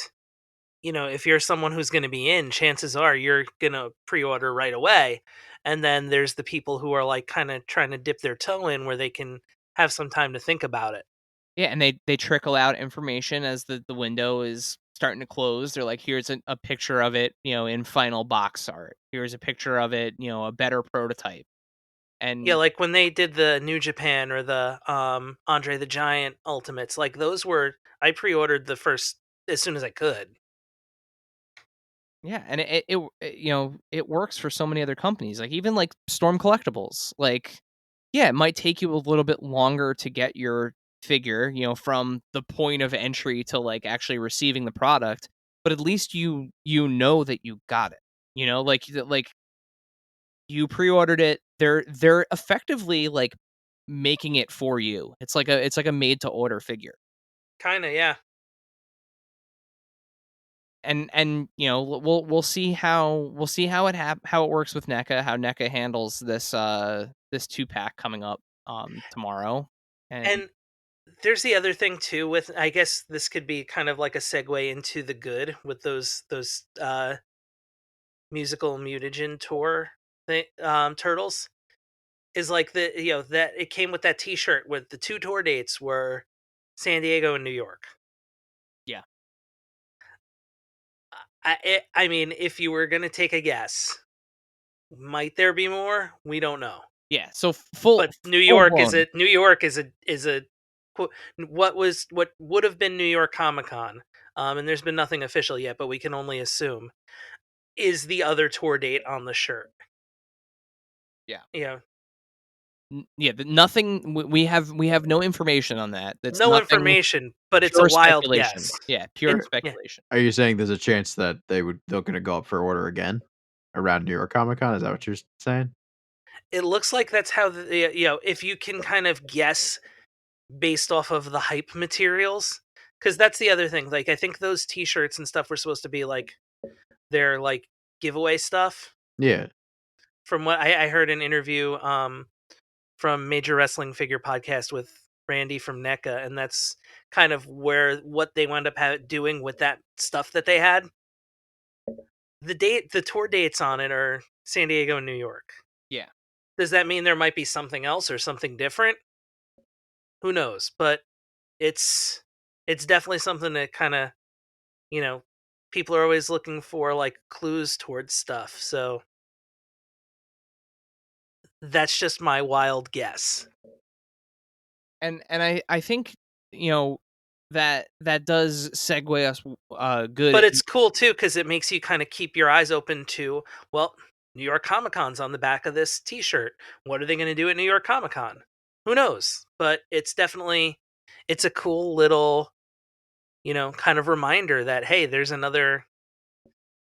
if you're someone who's going to be in, chances are you're going to pre-order right away. And then there's the people who are like kind of trying to dip their toe in where they can have some time to think about it. Yeah, and they trickle out information as the window is starting to close. They're like, here's a picture of it, in final box art. Here's a picture of it, a better prototype. Yeah, And like when they did the New Japan or the Andre the Giant Ultimates, like those were I pre-ordered the first as soon as I could. yeah, and it works for so many other companies. Like even like Storm Collectibles. Like, yeah, it might take you a little bit longer to get your figure, from the point of entry to like actually receiving the product, but at least you know that you got it. Like you pre-ordered it. They're effectively like making it for you. It's like a made to order figure. Kind of, yeah. And we'll see how how it works with NECA, how NECA handles this 2-pack coming up tomorrow. And And there's the other thing too with I guess this could be kind of like a segue into the good with those musical mutagen tour turtles is like that it came with that t-shirt with the 2 tour dates were San Diego and New York. yeah. I mean, if you were going to take a guess, might there be more? We don't know. Yeah, so full But New full York is blown. a what would have been New York Comic Con, and there's been nothing official yet, but we can only assume, is the other tour date on the shirt. Yeah. Yeah. Nothing. We have no information on that. That's No nothing. information, but it's a Pure wild speculation. guess. Yeah, pure Yeah. speculation. Are you saying there's a chance that they're going to go up for order again around New York Comic Con? Is that what you're saying? It looks like that's how if you can kind of guess based off of the hype materials, because that's the other thing. Like, I think those T-shirts and stuff were supposed to be like their like giveaway stuff. Yeah. From what I heard an interview from Major Wrestling Figure Podcast with Randy from NECA, and that's kind of what they wound up doing with that stuff that they had. The tour dates on it are San Diego and New York. Yeah. Does that mean there might be something else or something different? Who knows? But it's definitely something that kind of, people are always looking for like clues towards stuff. So that's just my wild guess. And I think that does segue us good. But it's cool too because it makes you kind of keep your eyes open to, well, New York Comic Con's on the back of this T-shirt. What are they going to do at New York Comic Con? Who knows? But it's a cool little, kind of reminder that, hey, there's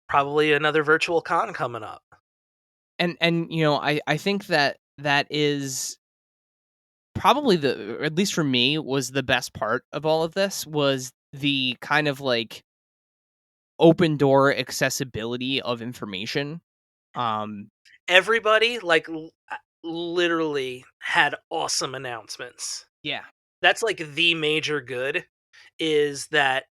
probably another virtual con coming up. And I think that is probably at least for me, was the best part of all of this, was the kind of like open door accessibility of information. Everybody like literally had awesome announcements. Yeah. That's like the major good, is that,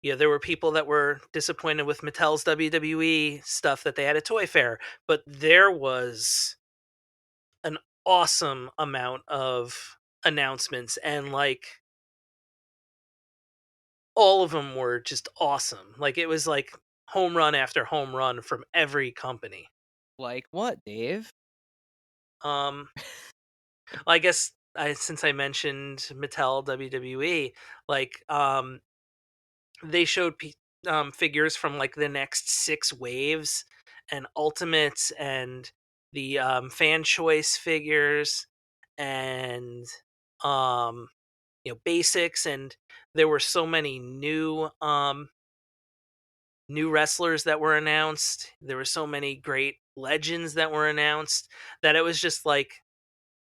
there were people that were disappointed with Mattel's WWE stuff that they had at Toy Fair, but there was an awesome amount of announcements, and like all of them were just awesome. Like, it was like home run after home run from every company. Like what, Dave? Well, I guess since I mentioned Mattel WWE, like they showed figures from like the next 6 waves and ultimates and the fan choice figures and basics, and there were so many new wrestlers that were announced. There were so many great legends that were announced that it was just like,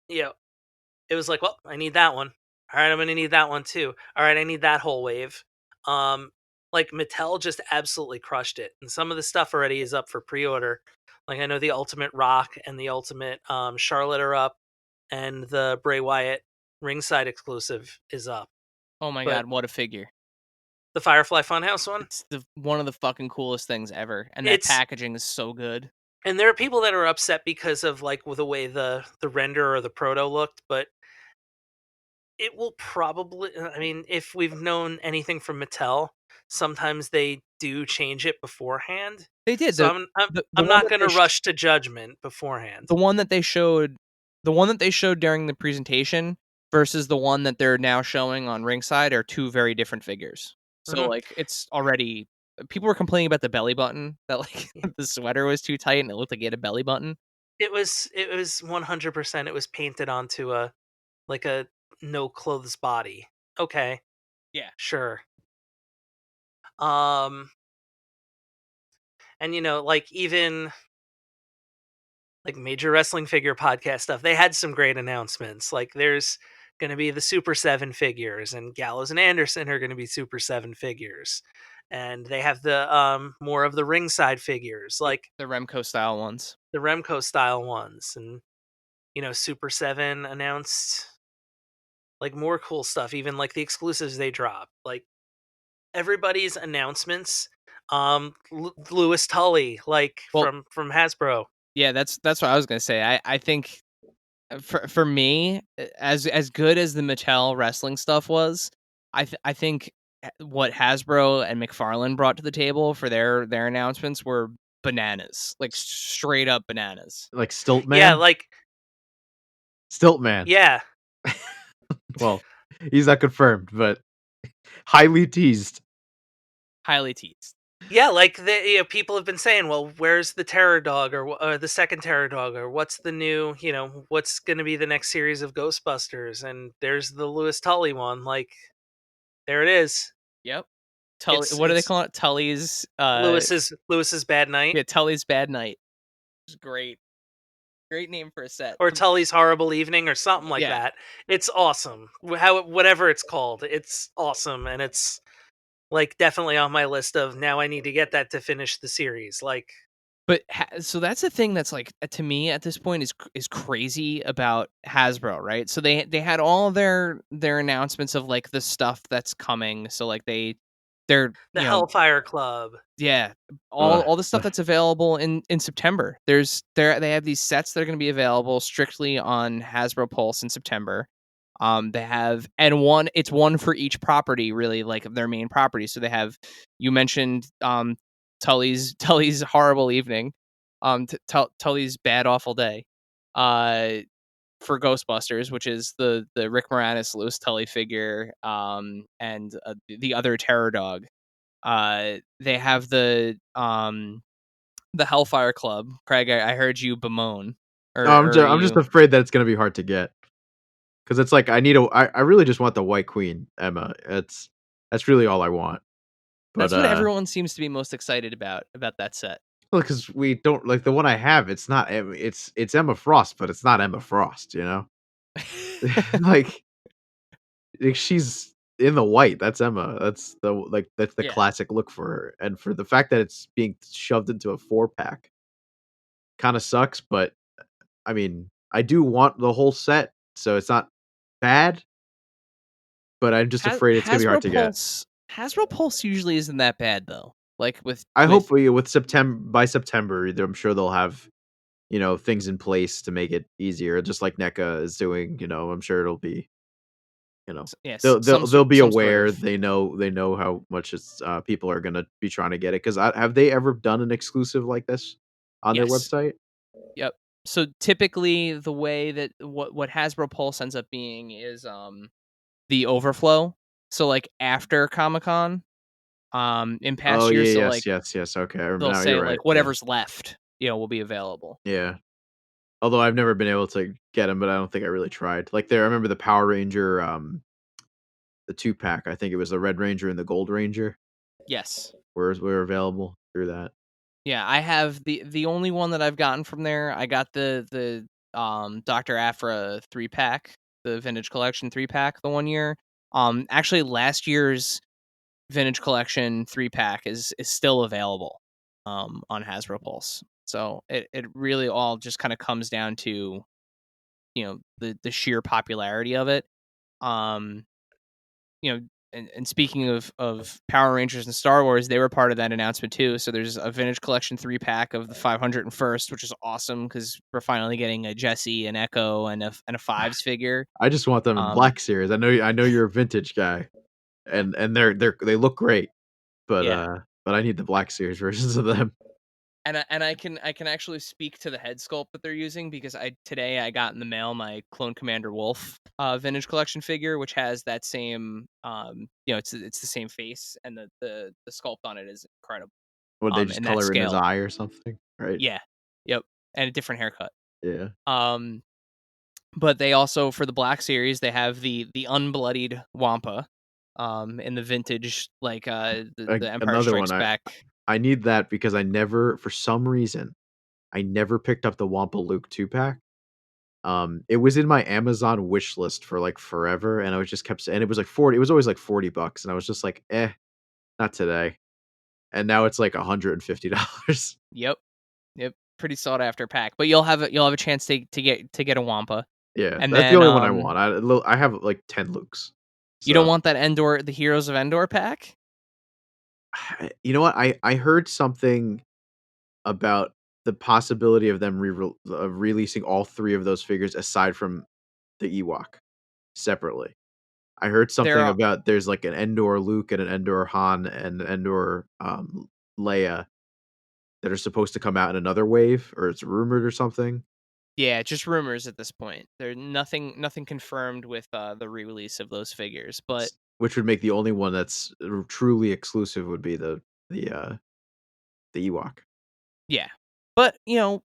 it was like, well, I need that one. All right, I'm going to need that one too. All right, I need that whole wave. Like, Mattel just absolutely crushed it. And some of the stuff already is up for pre-order. Like, I know the Ultimate Rock and the Ultimate Charlotte are up, and the Bray Wyatt ringside exclusive is up. Oh my But god, what a figure. the Firefly Funhouse one? It's one of the fucking coolest things ever. And that packaging is so good. And there are people that are upset because of like the way the render or the proto looked, but it will probably, I mean, if we've known anything from Mattel, sometimes they do change it beforehand. They did. So I'm not going to rush to judgment beforehand. The one that they showed during the presentation versus the one that they're now showing on ringside are two very different figures. So like, it's already, people were complaining about the belly button, that like the sweater was too tight and it looked like he had a belly button. It was 100%. It was painted onto a no clothes body. Okay. Yeah. Sure. And like, even like Major Wrestling Figure Podcast stuff, they had some great announcements. Like, there's going to be the Super 7 figures, and Gallows and Anderson are going to be Super 7 figures. And they have the more of the ringside figures, like the Remco style ones. The Remco style ones. And Super 7 announced like more cool stuff, even like the exclusives they dropped. Like, everybody's announcements, Louis Tully, like, from Hasbro. Yeah, that's what I was gonna say. I think for me, as good as the Mattel wrestling stuff was, I think what Hasbro and McFarlane brought to the table for their announcements were bananas, like straight up bananas. Like Stilt Man. Yeah, like Stilt Man. Yeah, Well, he's not confirmed, but highly teased. Highly teased. Yeah, like people have been saying, well, where's the Terror Dog or the second Terror Dog, or what's the new, what's going to be the next series of Ghostbusters? And there's the Lewis Tully one. Like, there it is. Yep. What do they It's call it? Tully's Lewis's Bad Night, yeah, Tully's Bad Night. It's great. Great name for a set. or Tully's Horrible Evening, or something like Yeah. that. It's awesome. Whatever it's called, it's awesome, and it's like definitely on my list of now I need to get that to finish the series. Like, But so that's the thing that's like to me at this point is crazy about Hasbro, right? So they had all their announcements of like the stuff that's coming. So like they're the Hellfire Club. yeah, Ugh. all the stuff that's available in September. They have these sets that are going to be available strictly on Hasbro Pulse in September. They have it's one for each property, really, like their main property. So they have, you mentioned Tully's Horrible Evening, Tully's Bad Awful Day, for Ghostbusters, which is the Rick Moranis Lewis Tully figure, and the other Terror Dog. They have the Hellfire Club. Craig, I heard you bemoan. No, I'm just afraid that it's gonna be hard to get, because it's like I really just want the White Queen Emma. That's really all I want. But That's what everyone seems to be most excited about that set. well, because we don't like the one I have. It's not. It's Emma Frost, but it's not Emma Frost. You know, like she's in the white. That's Emma. That's the Yeah. classic look for her. And for the fact that it's being shoved into a 4-pack, kind of sucks. But I mean, I do want the whole set, so it's not bad. But I'm just afraid it's gonna be hard to get. Hasbro Pulse usually isn't that bad though. Like Hope with by September, I'm sure they'll have things in place to make it easier, just like NECA is doing. I'm sure it'll be. yeah, They'll be some aware. sort of, They know how much it's people are gonna be trying to get it. Because have they ever done an exclusive like this on their yes. website? Yep. So typically the way that what Hasbro Pulse ends up being is the overflow. So like after Comic-Con, in past Oh years, yeah, so like yes. Okay, they'll now say you're right. like whatever's left, will be available. Yeah. Although I've never been able to get them, but I don't think I really tried. Like I remember the Power Ranger, the 2-pack. I think it was the Red Ranger and the Gold Ranger. Yes. Were available through that. Yeah, I have the only one that I've gotten from there. I got the Dr. Aphra 3-pack, the Vintage Collection 3-pack the one year. Actually last year's Vintage Collection 3-pack is still available on Hasbro Pulse. So it really all just kind of comes down to the sheer popularity of it. And speaking of Power Rangers and Star Wars, they were part of that announcement too. So there's a Vintage Collection 3-pack of the 501st, which is awesome because we're finally getting a Jesse, an Echo, and a Fives figure. I just want them in Black Series. I know you're a vintage guy, and they look great, but Yeah. but I need the Black Series versions of them. And I can actually speak to the head sculpt that they're using because today I got in the mail my Clone Commander Wolf Vintage Collection figure, which has that same it's the same face, and the sculpt on it is incredible. Would they just and that color in his scale. eye or something? Right? Yeah. Yep. And a different haircut. Yeah. But they also, for the Black Series, they have the unbloodied Wampa in the vintage, like the Empire Another Strikes one. Back. I need that because for some reason, I never picked up the Wampa Luke 2-pack. It was in my Amazon wish list for like forever, and I was just kept, and it was like 40. It was always like $40, and I was just like, not today. And now it's like $150. Yep. Pretty sought after pack, but you'll have a chance to get a Wampa. Yeah, and that's then, the only one I want. I have like 10 Lukes. You don't want that Endor, the Heroes of Endor pack? You know what? I heard something about the possibility of them releasing all 3 of those figures aside from the Ewok separately. I heard something about there's like an Endor Luke and an Endor Han and an Endor Leia that are supposed to come out in another wave, or it's rumored or something. Yeah, just rumors at this point. There's nothing confirmed with the re-release of those figures, but Which would make the only one that's truly exclusive would be the Ewok. yeah. But,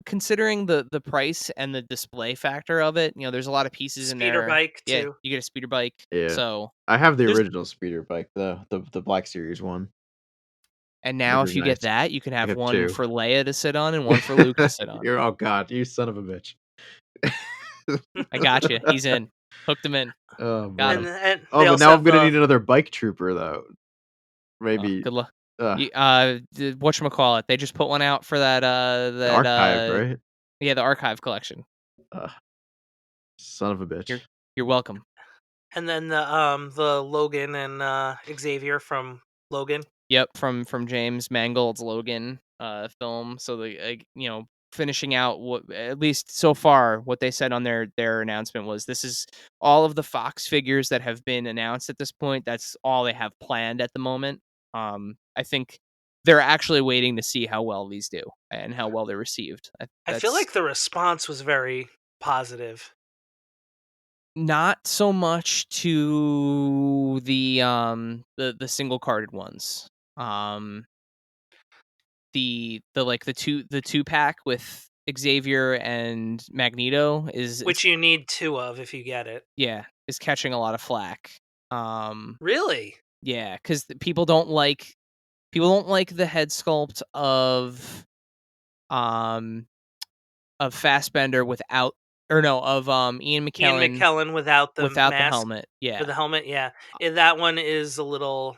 considering the price and the display factor of it, there's a lot of pieces in Speeder there. bike Yeah, too. you get a speeder bike. Yeah. So, I have the There's- original speeder bike, the Black Series one. and Which now is if you get nice. that, you can I have have one 2. for Leia to sit on and one for Luke to sit on. Oh god, you son of a bitch. I got you. He's in. Hooked him in. Oh Got boy. him. And Oh, they but also now I'm have gonna need another bike trooper though. Oh, Maybe good luck. uh, Whatchamacallit, they just put one out for that the archive, right? yeah, the archive collection. Uh, son of a bitch. You're welcome. and then the Logan and Xavier from Logan. Yep, from James Mangold's Logan film. So finishing out what, at least so far, what they said on their announcement was this is all of the Fox figures that have been announced at this point. That's all they have planned at the moment. I think they're actually waiting to see how well these do and how well they're received. I feel like the response was very positive. Not so much to the single carded ones. The two pack with Xavier and Magneto Which you need 2 of if you get it. is catching a lot of flack. Really? Yeah, because people don't like the head sculpt of Fassbender without, or no, of Ian McKellen Ian McKellen without the without the mask. helmet. Yeah, With the helmet, yeah. That one is a little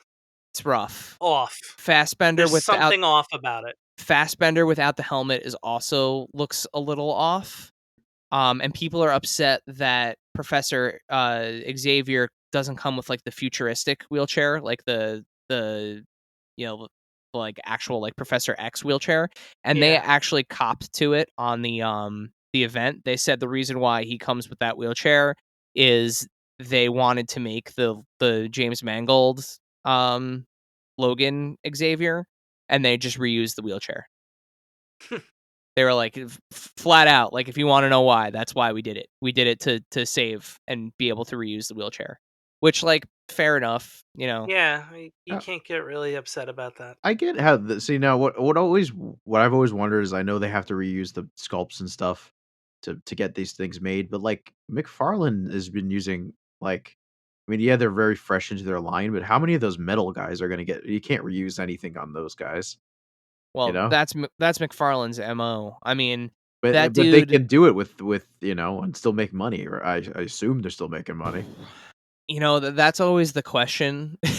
it's rough. off. Fassbender There's without something off about it. Fassbender without the helmet is also looks a little off. And people are upset that Professor Xavier doesn't come with like the futuristic wheelchair, like the like actual like Professor X wheelchair, and they Yeah. actually copped to it on the event. They said the reason why he comes with that wheelchair is they wanted to make the James Mangold Logan Xavier, and they just reused the wheelchair. They were like flat out, like, if you want to know why, that's why we did it. We did it to save and be able to reuse the wheelchair, which, like, fair enough, Yeah, you Uh, can't get really upset about that. I get how see now what I've always wondered is I know they have to reuse the sculpts and stuff to get these things made, but like McFarlane has been using like I mean, yeah, they're very fresh into their line, but how many of those metal guys are gonna get you can't reuse anything on those guys, you Well, know? that's McFarlane's MO. I mean, that But they dude, can do it with and still make money, or I assume they're still making money. that's always the question when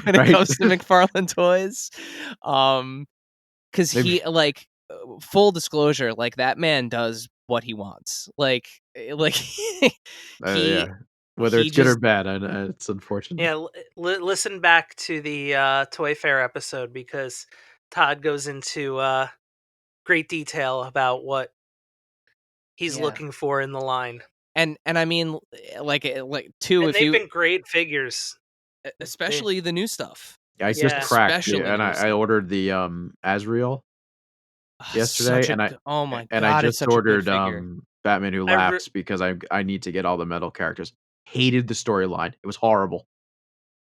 it Right? comes to McFarlane toys. Because Maybe he, like, full disclosure, like, that man does what he wants. Like, he yeah. Whether he it's good or just bad, it's unfortunate. Yeah, listen back to the Toy Fair episode because Todd goes into great detail about what he's Yeah. looking for in the line. and I mean, like too, And if they've you been great figures. especially the new stuff. I just Yeah. cracked, Especially and the new I stuff. ordered the Azrael yesterday, Such a and oh my and I god, it's just such a good ordered figure. Batman Who I re- Laughs because I need to get all the metal characters. Hated the storyline; it was horrible,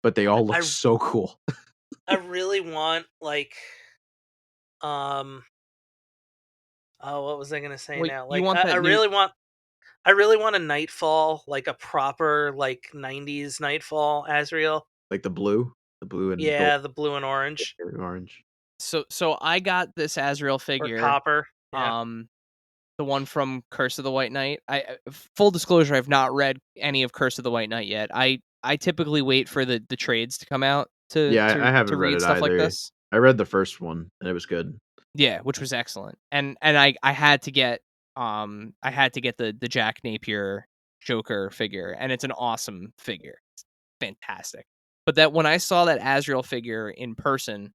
but they all look I- so cool. I really want um oh, what was I gonna say Well, now? you Like want that I new really want a Nightfall, like a proper like 90s Nightfall Azrael. Like the blue and gold, Yeah, the blue and orange orange. so I got this Azrael or figure, copper. Yeah. the one from Curse of the White Knight. Full disclosure, I've not read any of Curse of the White Knight yet. I typically wait for the trades to come out to Yeah, I haven't read read it stuff like either. this. I read the first one, and it was good. Yeah, which was excellent. And I had to get the Jack Napier Joker figure, and it's an awesome figure. It's fantastic. But that when I saw that Azrael figure in person,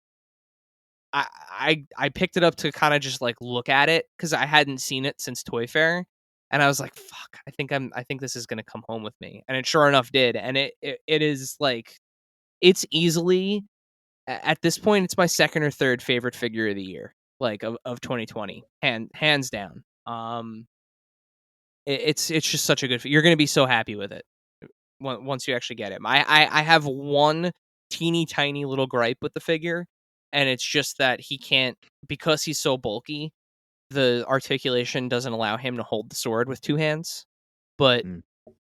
I picked it up to kind of just like look at it because I hadn't seen it since Toy Fair, and I was like, "Fuck, I think this is gonna come home with me," and it sure enough did, and it is like it's easily at this point it's my second or third favorite figure of the year, like of 2020, hands down. It's just such a good. You're going to be so happy with it once you actually get him. I have one teeny tiny little gripe with the figure, and it's just that he can't, because he's so bulky. The articulation doesn't allow him to hold the sword with two hands, but Mm.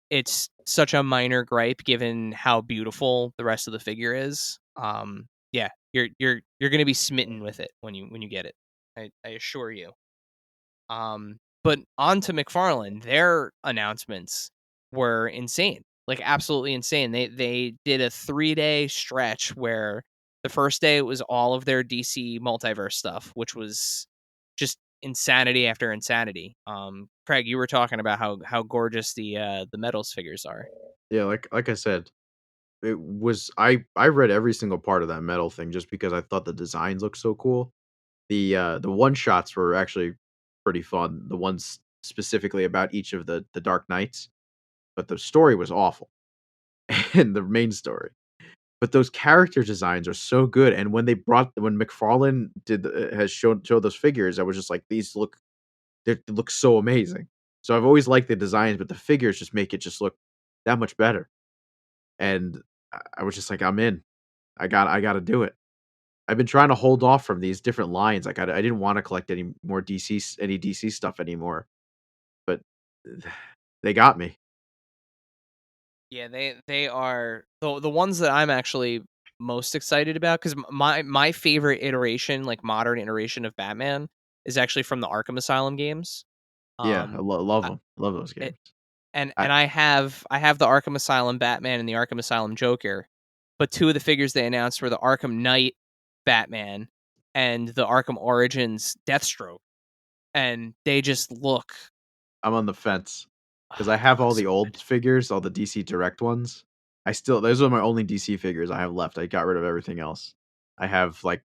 it's such a minor gripe given how beautiful the rest of the figure is. Yeah, you're gonna be smitten with it when you get it. I assure you. But on to McFarlane. Their announcements were insane, like absolutely insane. They did a 3-day stretch where the first day it was all of their DC multiverse stuff, which was just insanity after insanity. Craig, you were talking about how gorgeous the metals figures are. Yeah, like I said, it was I read every single part of that metal thing just because I thought the designs looked so cool. The one shots were actually pretty fun. The ones specifically about each of the Dark Knights, but the story was awful. And the main story. But those character designs are so good, and when McFarlane has showed those figures, I was just like, they look so amazing. So I've always liked the designs, but the figures just make it just look that much better. And I was just like, I'm in. I got to do it. I've been trying to hold off from these different lines. Like I didn't want to collect any DC stuff anymore, but they got me. Yeah, they are the ones that I'm actually most excited about, because my favorite iteration, like modern iteration of Batman, is actually from the Arkham Asylum games. Yeah, I Um, love I, them. Love those it, games. and I, I have the Arkham Asylum Batman and the Arkham Asylum Joker, but two of the figures they announced were the Arkham Knight Batman and the Arkham Origins Deathstroke, and they just look. I'm on the fence because I They have look all so the old good. figures, all the DC Direct ones. Those are my only DC figures I have left. I got rid of everything else. I have like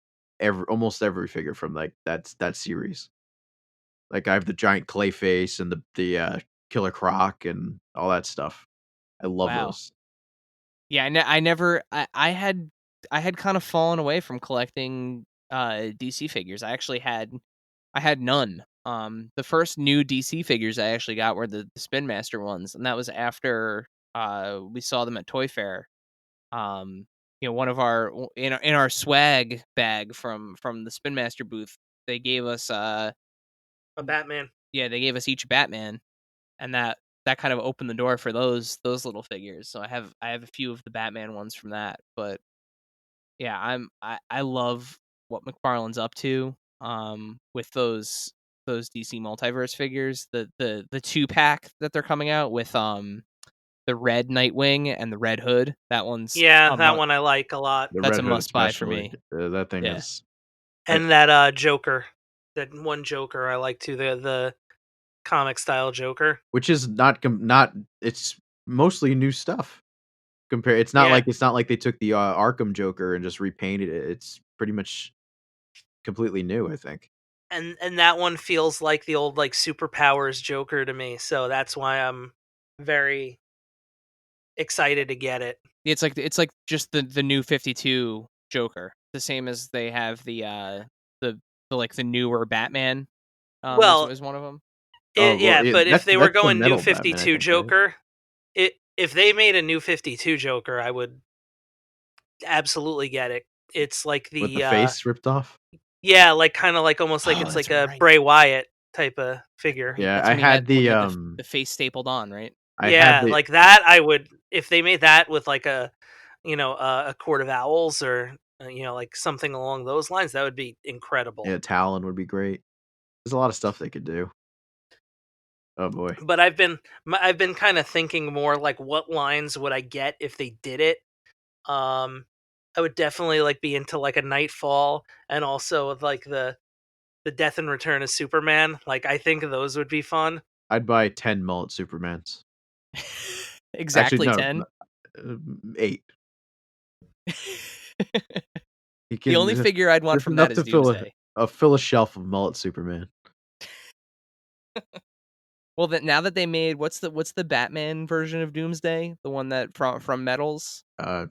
almost every figure from like that series. Like I have the giant Clayface and the Killer Croc and all that stuff. I love Wow. those. Yeah, I had kind of fallen away from collecting DC figures. I had none. The first new DC figures I actually got were the Spin Master ones, and that was after we saw them at Toy Fair. One of our in our swag bag from the Spin Master booth, they gave us A Batman. yeah, they gave us each Batman, and that kind of opened the door for those little figures. So I have a few of the Batman ones from that, but yeah, I love what McFarlane's up to with those DC multiverse figures. The 2-pack that they're coming out with the red Nightwing and the red Hood. That one's Yeah, a that one I like a lot. The that's Red a Hood must buy for especially. me. That thing Yeah. is And that Joker. That one Joker I like too, the comic style Joker. which is not it's mostly new stuff. It's not Yeah. like they took the Arkham Joker and just repainted it. It's pretty much completely new, I think. And that one feels like the old like superpowers Joker to me, so that's why I'm very excited to get it. It's like just the new 52 Joker, the same as they have the like the newer Batman Well, is one of them. Oh, well, yeah, yeah, but if they were that's the going new metal Batman, I 52 think, right? Joker, if they made a new 52 Joker, I would absolutely get it. It's like With the the face ripped off? yeah, like kind of like almost like Oh, it's that's like a right. Bray Wyatt type of figure. Right, Yeah, that's I when had he had the the face stapled on, right? I had Yeah, the like that I would, if they made that with like a Court of Owls or like something along those lines, that would be incredible. yeah, Talon would be great. There's a lot of stuff they could do. Oh boy. But I've been kind of thinking more like what lines would I get if they did it. I would definitely like be into like a Nightfall and also with like the Death and Return of Superman. Like I think those would be fun. I'd buy 10 mullet Supermans. Actually, Exactly no, 10. 8. You The can only figure I'd want there's from enough that is to Doomsday. fill a shelf of mullet Superman. Well, that now that they made what's the Batman version of Doomsday, the one that from Metals, Uh,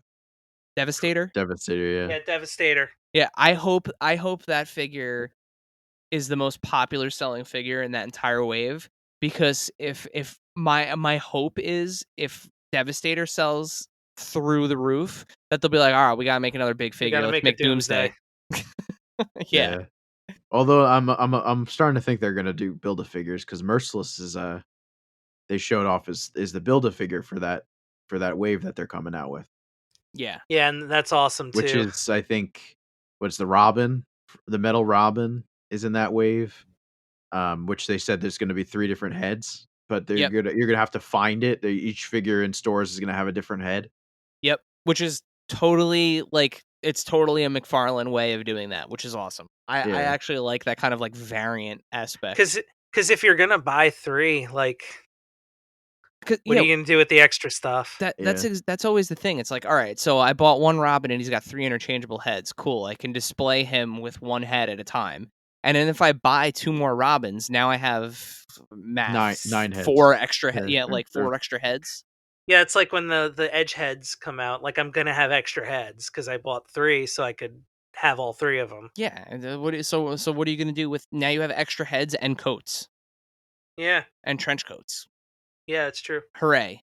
Devastator. Devastator, yeah. Yeah, Devastator. Yeah, I hope that figure is the most popular selling figure in that entire wave, because if my hope is if Devastator sells through the roof, that they'll be like, all right, we gotta make another big We figure. gotta Let's make a make Doomsday. Yeah. Although I'm starting to think they're gonna do build a figures because Merciless is they showed off is the build a figure for that wave that they're coming out with, Yeah. Yeah, and that's awesome which too. is I think what's the Robin, the metal Robin is in that wave, which they said there's going to be 3 different heads, but Yep. you're gonna have to find it. Each figure in stores is gonna have a different head. Yep. Which is totally like it's totally a McFarlane way of doing that, which is awesome. I Yeah. actually like that kind of like variant aspect. Because if you're gonna buy 3, like, 'Cause, what yeah, are you gonna do with the extra stuff? that's always the thing. It's like, all right, so I bought one Robin and he's got 3 interchangeable heads. Cool. I can display him with one head at a time. And then if I buy 2 more Robins, now I have math, Nine heads. 4 extra Yeah, like or- 4 extra heads. Yeah, it's like when the edge heads come out. Like, I'm gonna have extra heads because I bought 3, so I could have all 3 of them. Yeah. And so what are you going to do with now you have extra heads and coats Yeah, and trench coats. yeah, it's true. Hooray.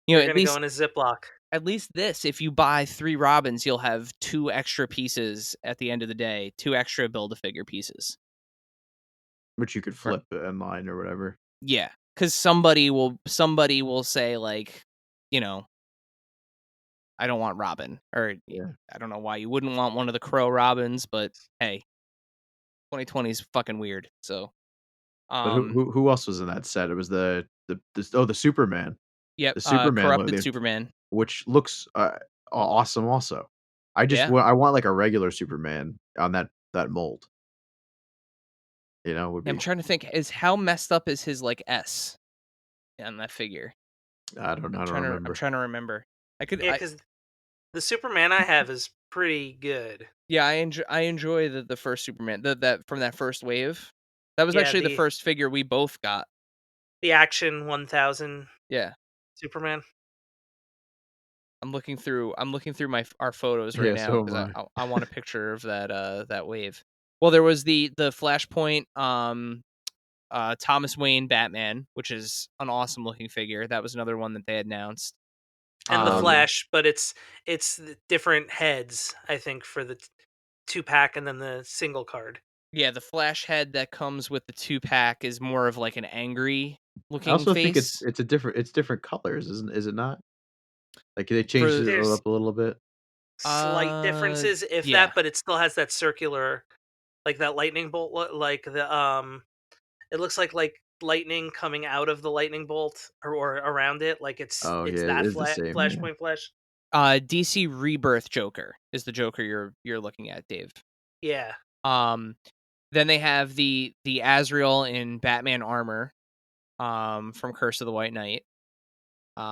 You're At gonna least go in a Ziploc. at least this, if you buy 3 Robins, you'll have 2 extra pieces at the end of the day, 2 extra Build-A-Figure pieces. which you could flip online or whatever. Yeah, because somebody will say like, I don't want Robin, or Yeah. I don't know why you wouldn't want one of the Crow Robins, but hey, 2020 is fucking weird. So, But who else was in that set? It was the Superman. Yep, The Superman one, corrupted Superman. which looks awesome also. I just Yeah. I want like a regular Superman on that mold. Would be I'm trying to think, how messed up is his like S on that figure? I don't I'm remember. trying to remember. Yeah, because the Superman I have is pretty good. Yeah, I enjoy the first Superman, that from that first wave. That was Yeah, actually the first figure we both got. The Action 1000 Yeah, Superman. I'm looking through our photos right Yeah, now so because am I want a picture of that wave. Well, there was the Flashpoint Thomas Wayne Batman, which is an awesome looking figure. That was another one that they had announced. And the Um, Flash, but it's the different heads, I think, for the 2-pack and then the single card. Yeah, the Flash head that comes with the 2-pack is more of like an angry I looking also face. think it's different colors, is it not? Like they changed it There's up a little bit. slight differences, if yeah. that, but it still has that circular, like that lightning bolt, like the it looks like lightning coming out of the lightning bolt or around it, like it's Oh yeah, it that is the same. Flashpoint Flash. DC Rebirth Joker is the Joker you're looking at, Dave. Yeah. Then they have the Azrael in Batman armor, from Curse of the White Knight,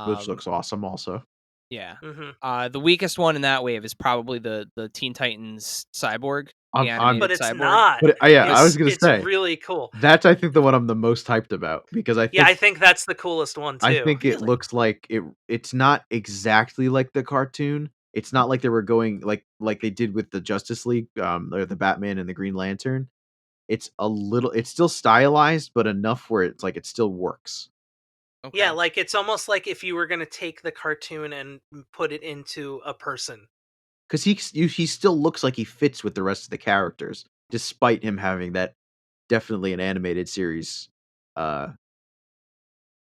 Which looks awesome also. yeah. Mm-hmm. The weakest one in that wave is probably the Teen Titans Cyborg, the I'm- animated But it's Cyborg. not. But I was gonna It's say really cool. that's I think the one I'm the most hyped about because I think Yeah, I think that's the coolest one too. I think it Really? looks like it's not exactly like the cartoon. It's not like they were going like they did with the Justice League, or the Batman and the Green Lantern. It's still stylized, but enough where it's like it still works. Okay. Yeah, like it's almost like if you were gonna take the cartoon and put it into a person. Because he still looks like he fits with the rest of the characters, despite him having that definitely an animated series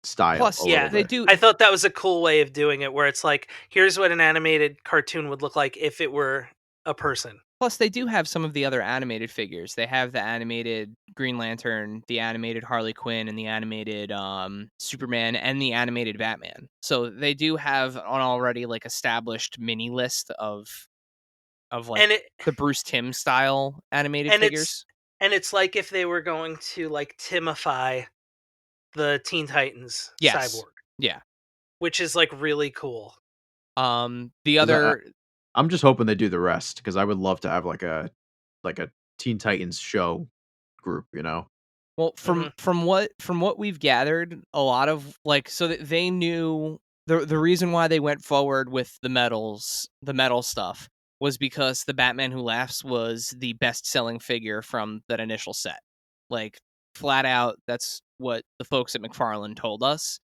style. Plus, a yeah, little they bit. do. I thought that was a cool way of doing it, where it's like, here's what an animated cartoon would look like if it were a person. Plus, they do have some of the other animated figures. They have the animated Green Lantern, the animated Harley Quinn, and the animated Superman, and the animated Batman. So they do have an already like established mini list of like And it the Bruce Timm style animated and figures. it's like if they were going to like Timify the Teen Titans Yes. Cyborg, Yeah. which is like really cool. The other I'm just hoping they do the rest because I would love to have like a Teen Titans show group. Well, from what we've gathered, a lot of like so that they knew the reason why they went forward with the metal stuff was because the Batman Who Laughs was the best selling figure from that initial set. Like flat out, that's what the folks at McFarlane told us.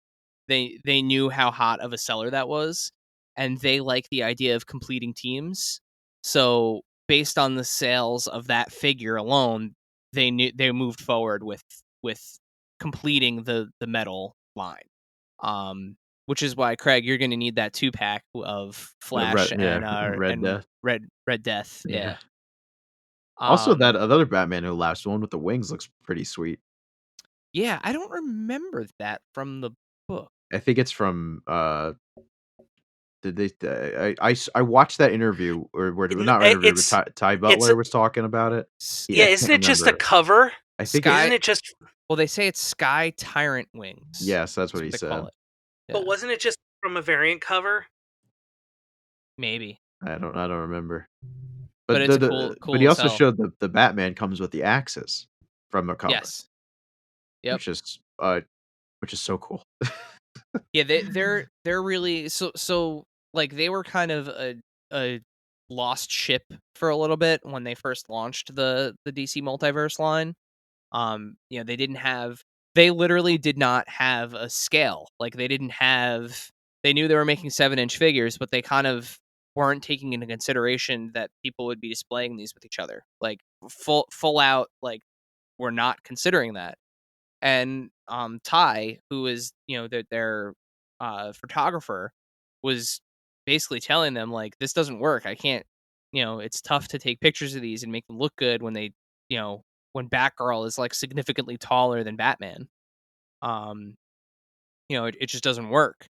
They knew how hot of a seller that was, and they like the idea of completing teams. So based on the sales of that figure alone, they moved forward with completing the metal line. Which is why, Craig, you're going to need that 2-pack of Flash Red and Death. Red Death. Yeah. Also, Um, that other Batman Who Laughs one with the wings looks pretty sweet. yeah, I don't remember that from the book. I think it's from did I watched that interview where not interview, but It's Ty it's Butler was talking about it. yeah, I isn't can't it just a remember. cover? I think Sky. Isn't it just? Well, they say it's Sky Tyrant Wings. yes, that's what he they said. call it. Yeah, But wasn't it just from a variant cover? maybe. I don't remember. But But it's a but cool he also sell. showed the Batman comes with the axes from the cover, Yes. Yep. which is so cool. Yeah, they're really so like they were kind of a lost ship for a little bit when they first launched the DC Multiverse line. They literally did not have a scale. Like they knew they were making 7-inch figures, but they kind of weren't taking into consideration that people would be displaying these with each other. Like full out, like we're not considering that. And Ty, who is their photographer, was basically telling them like, this doesn't work. I can't, it's tough to take pictures of these and make them look good when they, when Batgirl is like significantly taller than Batman. Um, it just doesn't work.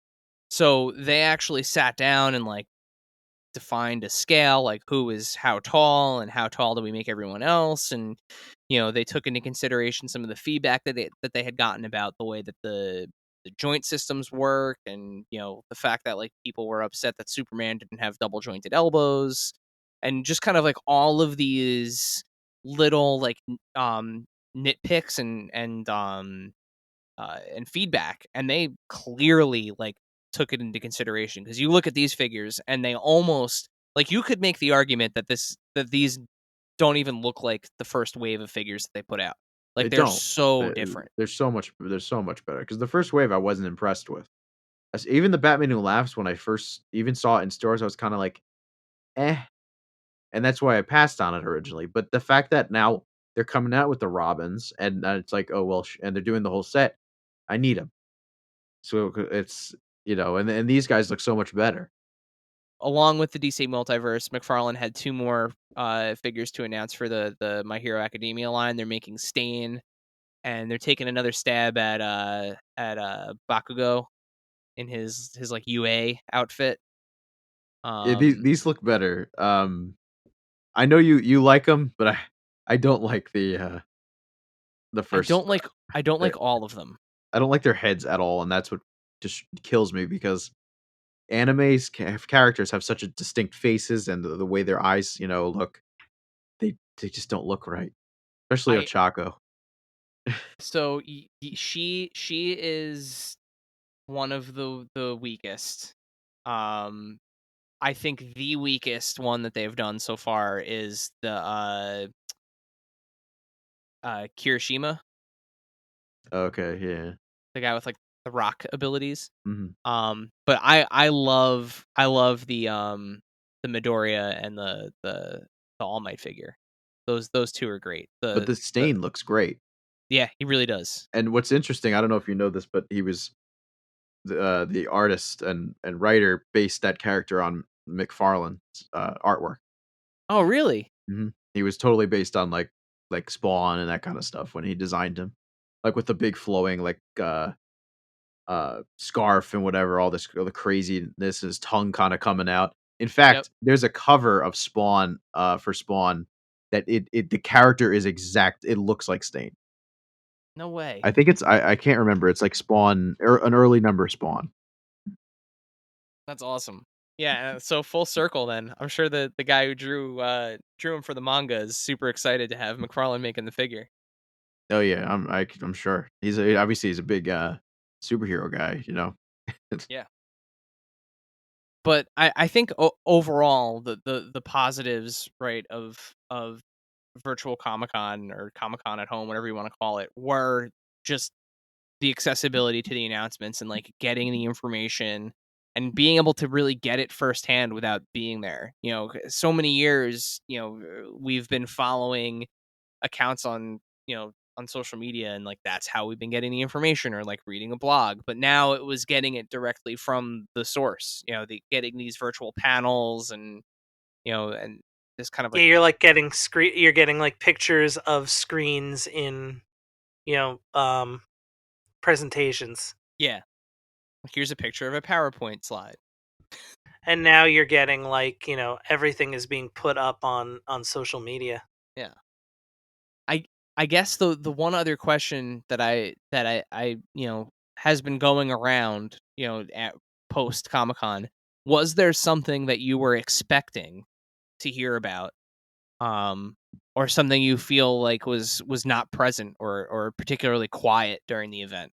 So they actually sat down and like defined a scale, like who is how tall and how tall do we make everyone else. And they took into consideration some of the feedback that they had gotten about the way that the joint systems work, and the fact that like people were upset that Superman didn't have double jointed elbows, and just kind of like all of these little like nitpicks and feedback, and they clearly like took it into consideration, because you look at these figures and they almost like, you could make the argument that these don't even look like the first wave of figures that they put out. They Like they're don't. so different. There's so much better because the first wave I wasn't impressed with. Even the Batman Who Laughs, when I first even saw it in stores, I was kind of like, eh, and that's why I passed on it originally. But the fact that now they're coming out with the Robins, and it's like, oh well, and they're doing the whole set, I need them. So it's and these guys look so much better. Along with the DC Multiverse, McFarlane had 2 more figures to announce for the My Hero Academia line. They're making Stain, and they're taking another stab at Bakugo in his like UA outfit. Yeah, these look better. I know you like them, but I don't like the I first. don't like uh, all of them. I don't like their heads at all, and that's what just kills me because characters have such a distinct faces, and the way their eyes, look, they just don't look right, especially I Ochako. So she is one of the weakest. Um, I think the weakest one that they've done so far is the Kirishima, Okay, yeah. the guy with like the rock abilities. Mhm. But I love the Midoriya and the All Might figure. Those 2 are great. But the stain looks great. Yeah, he really does. And what's interesting, I don't know if you know this, but he was the artist and writer based that character on McFarlane's artwork. Oh, really? He was totally based on like Spawn and that kind of stuff when he designed him, like with the big flowing like scarf and whatever, all the craziness, his tongue kind of coming out. In Yep. fact, there's a cover of Spawn for Spawn that the character is exact. It looks like Stain. No way. I think I can't remember. It's like Spawn or an early number Spawn. That's awesome. Yeah, so full circle then. I'm sure the guy who drew him for the manga is super excited to have McFarlane making the figure. Oh yeah, I'm sure obviously he's a big superhero guy. Yeah. But I think overall the positives, right, of virtual Comic-Con or Comic-Con at home, whatever you want to call it, were just the accessibility to the announcements and like getting the information and being able to really get it firsthand without being there. So many years, we've been following accounts on, on social media, and like that's how we've been getting the information, or like reading a blog. But now it was getting it directly from the source, getting these virtual panels and, and this kind of Yeah, like, you're like getting you're getting like pictures of screens in, presentations. yeah, here's a picture of a PowerPoint slide. And now you're getting like, everything is being put up on social media. Yeah. I guess the one other question that I has been going around, at post Comic-Con, was there something that you were expecting to hear about, or something you feel like was not present or particularly quiet during the event?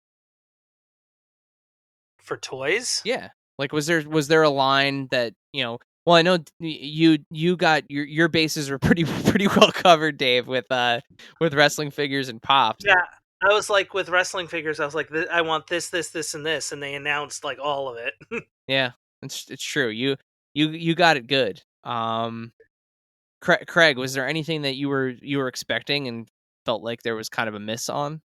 For toys? Yeah. Like, was there a line that, well, I know you got your bases are pretty pretty well covered, Dave, with wrestling figures and pops. Yeah. I was like, with wrestling figures, I was like, I want this, and this, and they announced like all of it. Yeah, it's true. You got it good. Craig, was there anything that you were expecting and felt like there was kind of a miss on?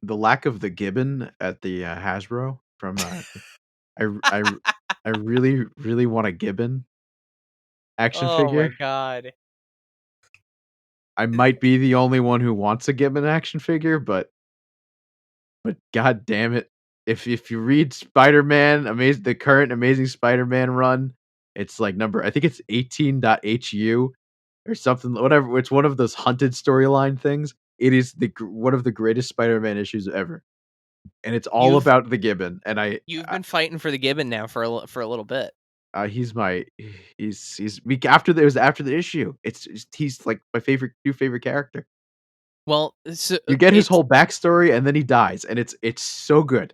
The lack of the gibbon at the Hasbro from I r- I r- I really really want a gibbon action Oh my figure. god. I might be the only one who wants a gibbon action figure, but god damn it. If you read Spider-Man, the current Amazing Spider-Man run, it's like I think it's 18.hu or something, whatever. It's one of those hunted storyline things. It is one of the greatest Spider-Man issues ever. And it's all You've about the gibbon. And you've been fighting for the Gibbon now for a little bit. he's my he's after the issue. He's like my new favorite character. Well, You get his it's whole backstory, and then he dies, and it's so good.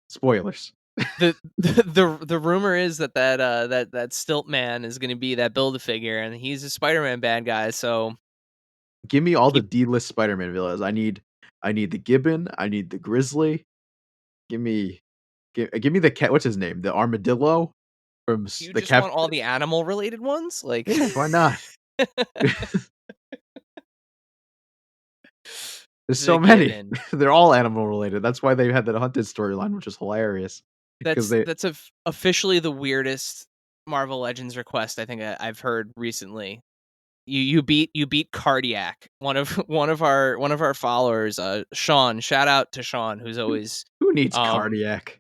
Spoilers. the rumor is that Stilt Man is going to be that Build-A-Figure, and he's a Spider-Man bad guy. So Give me all the keep D-list Spider-Man villains. I need the Gibbon. I need the Grizzly. Give me give me the cat. What's his name? The Armadillo from you the just Cap. want all the animal related ones, like Yeah, why not? There's the so many. Gibbon. They're all animal related. That's why they had that hunted storyline, which is hilarious. Because That's officially the weirdest Marvel Legends request I think I've heard recently. You beat Cardiac, one of our followers, Sean. Shout out to Sean, who's always who needs um cardiac?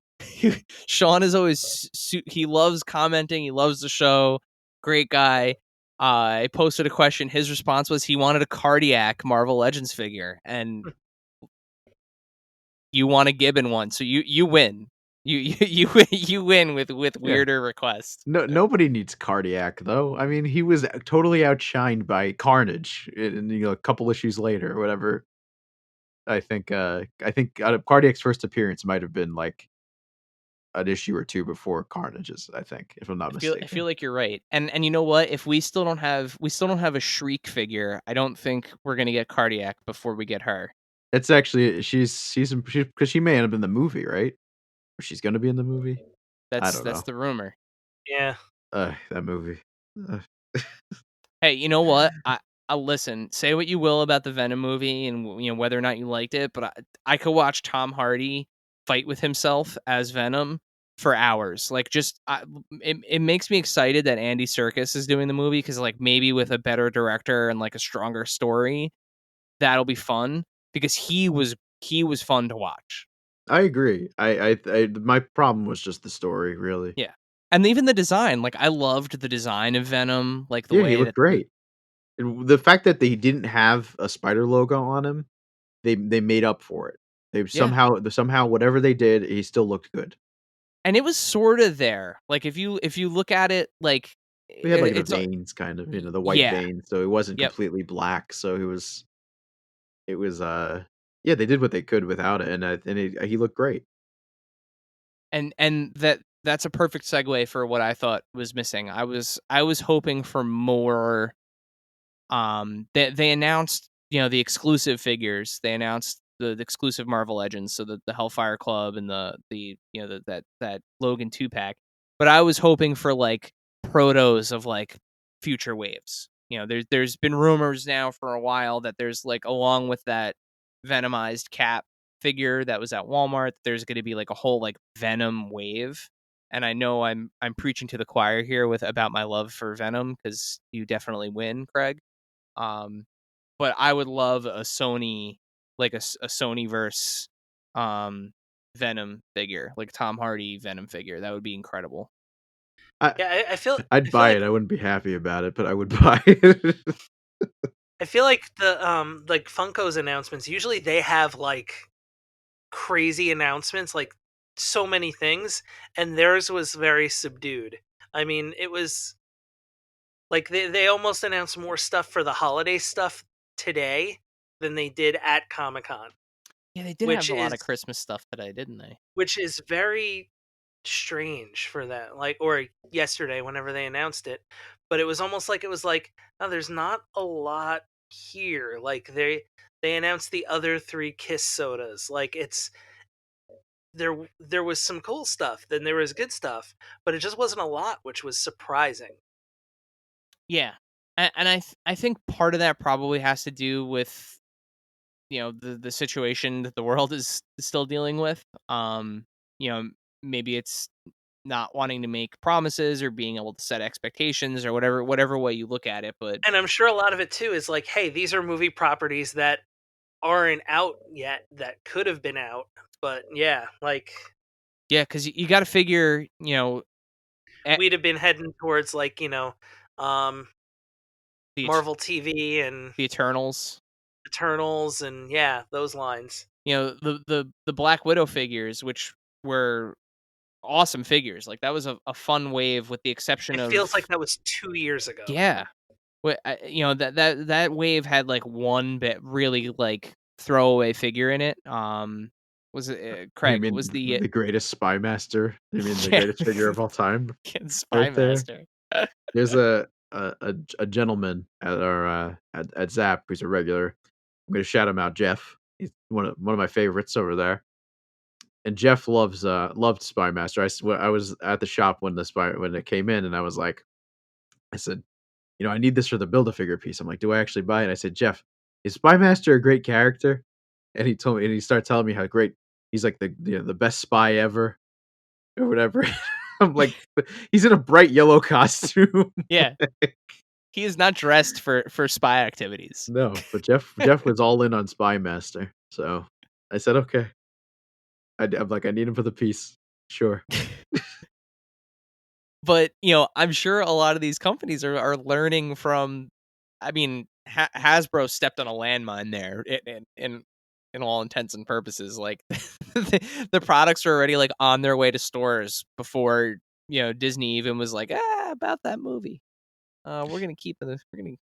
Sean is always he loves commenting, he loves the show, great guy. I posted a question. His response was he wanted a Cardiac Marvel Legends figure, and you want a Gibbon one, so you win. You win with Yeah. weirder requests. Nobody needs cardiac though. I mean, he was totally outshined by Carnage in a couple issues later or whatever. I think Cardiac's first appearance might have been like an issue or two before Carnage's, I think, if I'm not I mistaken. feel like you're right. And you know what? If we still don't have a Shriek figure, I don't think we're gonna get Cardiac before we get her. It's actually because she may end up in the movie, right? Or she's gonna be in the movie. I don't That's know. the rumor. Yeah. That movie. Ugh. Hey, you know what? I listen. Say what you will about the Venom movie and whether or not you liked it, but I could watch Tom Hardy fight with himself as Venom for hours. Like, it makes me excited that Andy Serkis is doing the movie, because like maybe with a better director and like a stronger story, that'll be fun, because he was fun to watch. I agree. My problem was just the story, really. Yeah. And even the design, like I loved the design of Venom, like the Yeah, he way looked that great. And the fact that they didn't have a spider logo on him, they made up for it. They yeah. somehow whatever they did, he still looked good. And it was sort of there. Like if you look at it, like We had like the it's veins, kind of, the white yeah. veins, so it wasn't Yep. completely black. So it was yeah, they did what they could without it, and he looked great. And that's a perfect segue for what I thought was missing. I was hoping for more. They announced the exclusive figures. They announced the exclusive Marvel Legends, so the Hellfire Club and that Logan 2-pack. But I was hoping for like protos of like future waves. There's been rumors now for a while that there's like, along with that Venomized Cap figure that was at Walmart, there's going to be like a whole like Venom wave. And I know I'm preaching to the choir here with about my love for Venom, because you definitely win, Craig. But I would love a Sony, like a Sony verse Venom figure, like Tom Hardy Venom figure. That would be incredible. Yeah, I feel I'd buy it. I wouldn't be happy about it, but I would buy it. I feel like the like Funko's announcements, usually they have like crazy announcements, like so many things, and theirs was very subdued. I mean, it was like they almost announced more stuff for the holiday stuff today than they did at Comic-Con, Yeah, they did which have a lot is of Christmas stuff today, didn't they? which is very strange for that, like, or yesterday whenever they announced it. But it was almost like, it was like, no, there's not a lot here. Like they announced the other 3 Kiss sodas. Like, it's there was some cool stuff, then there was good stuff, but it just wasn't a lot, which was surprising. Yeah, and I think part of that probably has to do with the situation that the world is still dealing with. You know, maybe it's not wanting to make promises or being able to set expectations or whatever way you look at it. But And I'm sure a lot of it too is like, hey, these are movie properties that aren't out yet, that could have been out. But yeah, like, yeah, because you got to figure, we'd have been heading towards like, um the Marvel TV and the Eternals. Eternals, and yeah, those lines. The Black Widow figures, which were awesome figures. Like, that was a fun wave, with the exception It of, feels like that was 2 years ago. yeah. That wave had like one bit really like throwaway figure in it. Was it You Craig? It mean was the the greatest spy master? You mean the yeah, greatest figure of all time? Spy Right there. Master. There's a gentleman at our at Zap who's a regular. I'm gonna shout him out, Jeff. He's one of my favorites over there. And Jeff loved Spy Master. I was at the shop when it came in, and I said, I need this for the Build a Figure piece. I'm like, do I actually buy it? I said, Jeff, is Spy Master a great character? And he told me, and he started telling me how great he's, like the best spy ever or whatever. I'm like, he's in a bright yellow costume. Yeah, he is not dressed for spy activities. No, but Jeff was all in on Spy Master. So I said, okay. I'm like, I need him for the piece. Sure. But I'm sure a lot of these companies are learning from. I mean, Hasbro stepped on a landmine there. In all intents and purposes, like the products are already like on their way to stores before Disney even was like, about that movie. We're gonna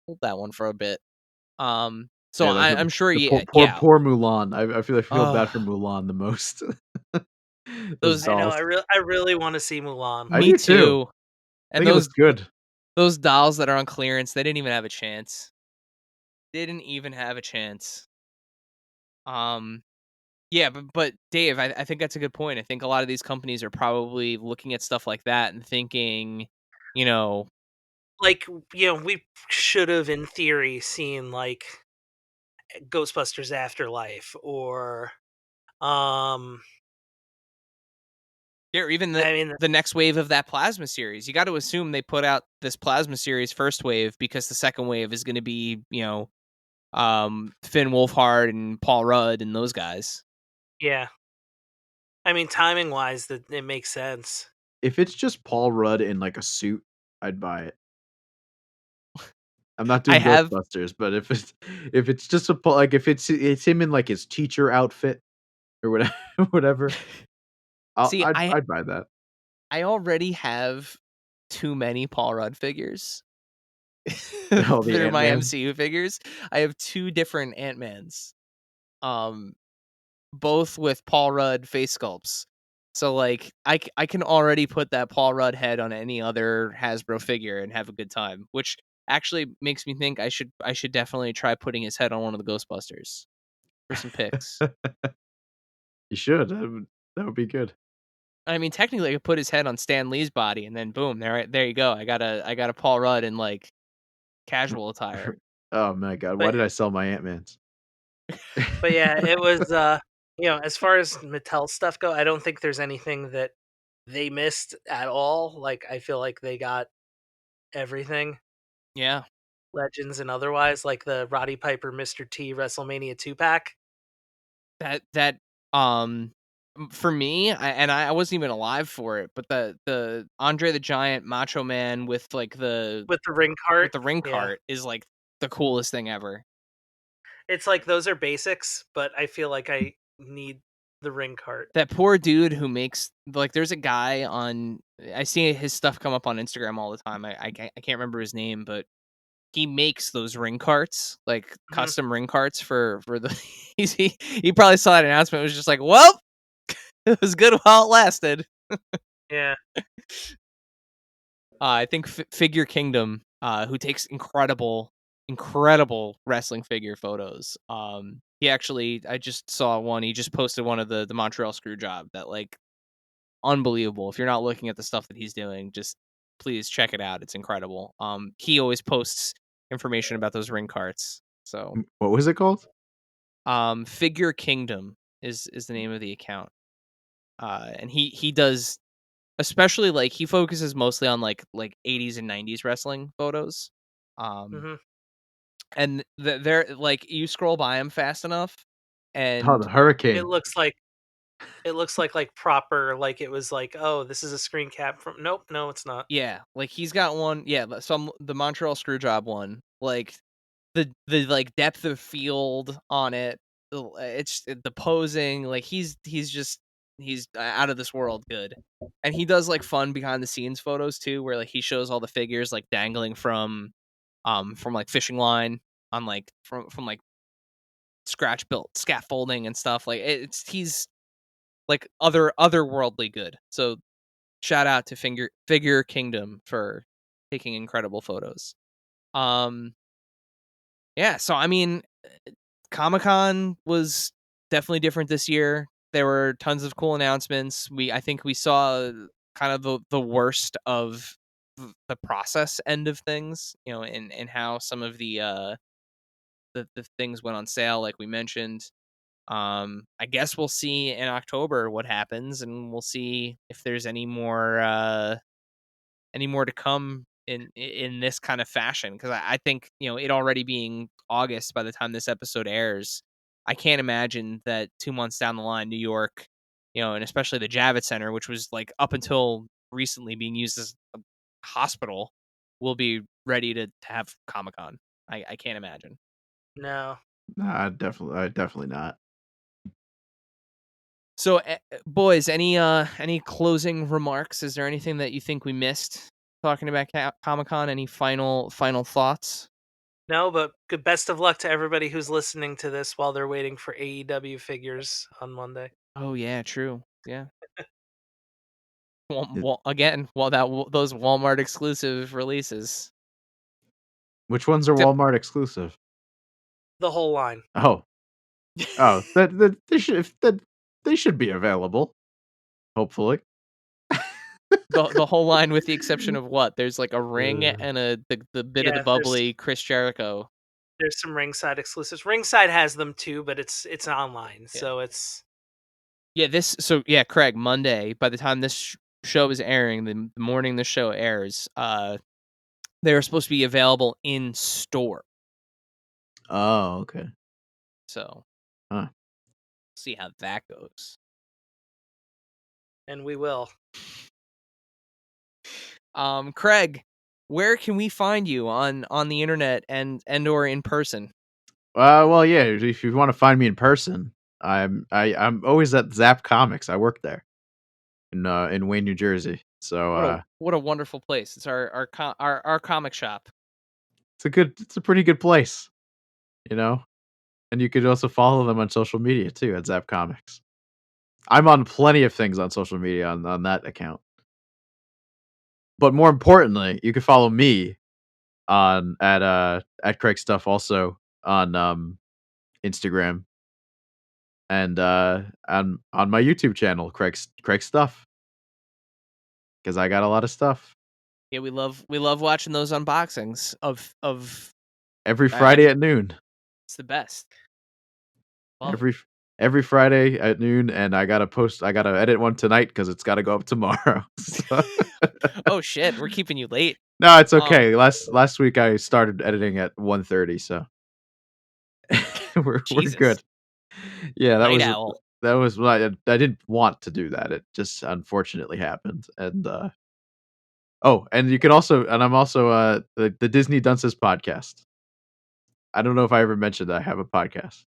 hold that one for a bit. So Yeah, like I'm sure. the Yeah, yeah. poor Mulan. I feel bad for Ugh. Mulan the most. Those Those I know. dolls. I really want to see Mulan. I Me do too. too. I And think it looks good. those dolls that are on clearance, they didn't even have a chance. Didn't even have a chance. Yeah, but Dave, I think that's a good point. I think a lot of these companies are probably looking at stuff like that and thinking, you know, Like, we should have, in theory, seen like Ghostbusters Afterlife, or or even I mean, the next wave of that Plasma series. You got to assume they put out this Plasma series first wave because the second wave is going to be, Finn Wolfhard and Paul Rudd and those guys. yeah. I mean, timing wise, that it makes sense. If it's just Paul Rudd in like a suit, I'd buy it. I'm not I doing have Ghostbusters, but if it's just like if it's him in like his teacher outfit or whatever, whatever, see, I'd buy that. I already have too many Paul Rudd figures. Oh, the They're my Ant-Man. MCU figures. I have 2 different Ant-Mans. Um both with Paul Rudd face sculpts. So like I can already put that Paul Rudd head on any other Hasbro figure and have a good time, which actually makes me think I should definitely try putting his head on one of the Ghostbusters for some pics. You should. That would be good. I mean, technically, I could put his head on Stan Lee's body, and then boom, there you go. I got a Paul Rudd in like casual attire. Oh my god, why But did I sell my Ant-Mans? but yeah, it was as far as Mattel stuff go, I don't think there's anything that they missed at all. Like I feel like they got everything, Yeah, Legends and otherwise, like the Roddy Piper Mr. T WrestleMania 2-pack. that for me, I wasn't even alive for it, but the Andre the Giant Macho Man with like With the ring cart. with the ring Yeah. cart is like the coolest thing ever. It's like those are basics, but I feel like I need the ring cart. That poor dude who makes like there's a guy on I see his stuff come up on Instagram all the time. I can't remember his name, but he makes those ring carts, like Mhm. custom ring carts for the he probably saw that announcement and was just like, "Well, it was good while it lasted." Yeah. I think Figure Kingdom, who takes incredible wrestling figure photos. I just saw one. He just posted one of the Montreal Screwjob that like unbelievable. If you're not looking at the stuff that he's doing, just please check it out. It's incredible. He always posts information about those ring carts. So, What was it called? Figure Kingdom is the name of the account. And he does especially like he focuses mostly on like 80s and 90s wrestling photos. hmm And they're like you scroll by them fast enough Oh, and the Hurricane. It looks like proper, like it was like, oh, this is a screen cap from. Nope, no, it's not. yeah, like he's got one, yeah, the Montreal Screwjob one, like the like depth of field on it, it's the posing, like he's out of this world good. And he does like fun behind the scenes photos too, where like he shows all the figures like dangling from like fishing line on like from like scratch built scaffolding and stuff. Like he's like otherworldly good. So shout out to Figure Kingdom for taking incredible photos. Yeah, so I mean, Comic-Con was definitely different this year. There were tons of cool announcements. I think we saw kind of the worst of the process end of things, and how some of the things went on sale, like we mentioned. I guess we'll see in October what happens, and we'll see if there's any more to come in this kind of fashion, because I think it already being August by the time this episode airs, I can't imagine that 2 months down the line New York, and especially the Javits Center, which was like up until recently being used as a hospital, will be ready to have Comic-Con. I can't imagine. No. Nah, definitely not. So, boys, any closing remarks? Is there anything that you think we missed talking about Comic-Con? Any final thoughts? No, but good best of luck to everybody who's listening to this while they're waiting for AEW figures on Monday. Oh yeah, true. Yeah. It- Again, those Walmart exclusive releases. Which ones are Except- Walmart exclusive? The whole line. Oh, that they should be available. Hopefully. the whole line, with the exception of what? There's like a ring Uh. and the bit of the Yeah, bubbly Chris Jericho. there's some Ringside exclusives. Ringside has them too, but it's online, so it's Yeah, Craig, Monday, by the time this show is airing, the morning the show airs, they're supposed to be available in store. Oh, okay. So, Huh. see how that goes. and we will. Craig, where can we find you on the internet and or in person? Well, yeah. If you want to find me in person, I'm always at Zap Comics. I work there in Wayne, New Jersey. So What a wonderful place. It's our comic shop. it's a pretty good place, you know. And you could also follow them on social media too at Zap Comics. I'm on plenty of things on social media on that account. But more importantly, you can follow me at Craig Stuff also on Instagram, and on my YouTube channel, Craig Stuff, because I got a lot of stuff. Yeah, we love watching those unboxings of Every Friday at noon. It's the best. Love it. Every Friday at noon, and I gotta edit one tonight because it's gotta go up tomorrow. So- Oh shit, we're keeping you late. No, it's okay. Last week I started editing at 1:30, so we're good. Yeah, Night owl. that was I didn't want to do that. It just unfortunately happened. And and you can also, and I'm also the Disney Dunces podcast. I don't know if I ever mentioned that I have a podcast.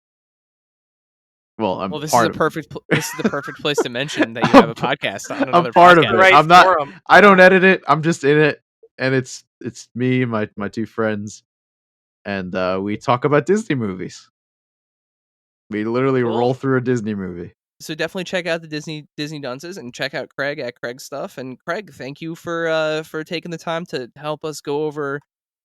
Well, I'm this part is of this is the perfect place to mention that you have a podcast on another I'm part podcast. of it. Right I'm not. for 'em. I don't edit it. I'm just in it, and it's me and my two friends, and we talk about Disney movies. We literally Cool. roll through a Disney movie. So definitely check out the Disney Dunces and check out Craig at Craig Stuff. And Craig, thank you for taking the time to help us go over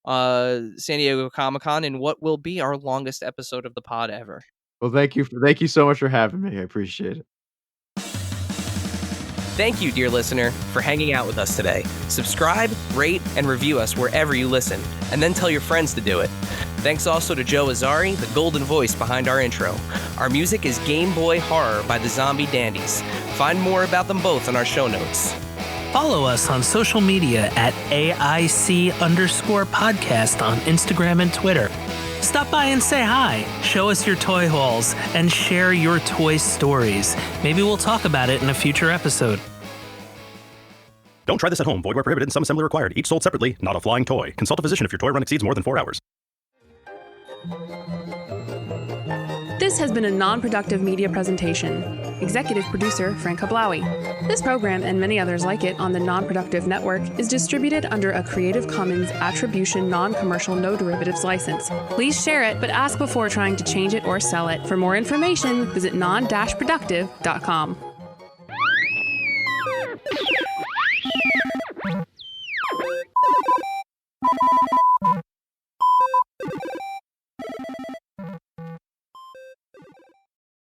San Diego Comic-Con and what will be our longest episode of the pod ever. Well, thank you so much for having me. I appreciate it. Thank you, dear listener, for hanging out with us today. Subscribe, rate, and review us wherever you listen, and then tell your friends to do it. Thanks also to Joe Azari, the golden voice behind our intro. Our music is Game Boy Horror by the Zombie Dandies. Find more about them both in our show notes. Follow us on social media at AIC_podcast on Instagram and Twitter. Stop by and say hi, show us your toy hauls, and share your toy stories. Maybe we'll talk about it in a future episode. Don't try this at home. Void where prohibited and some assembly required. Each sold separately, not a flying toy. Consult a physician if your toy run exceeds more than 4 hours. This has been a non-productive media presentation. Executive producer Frank Hablawi. This program and many others like it on the Non-Productive Network is distributed under a Creative Commons Attribution Non-Commercial No Derivatives license. Please share it, but ask before trying to change it or sell it. For more information, visit non-productive.com.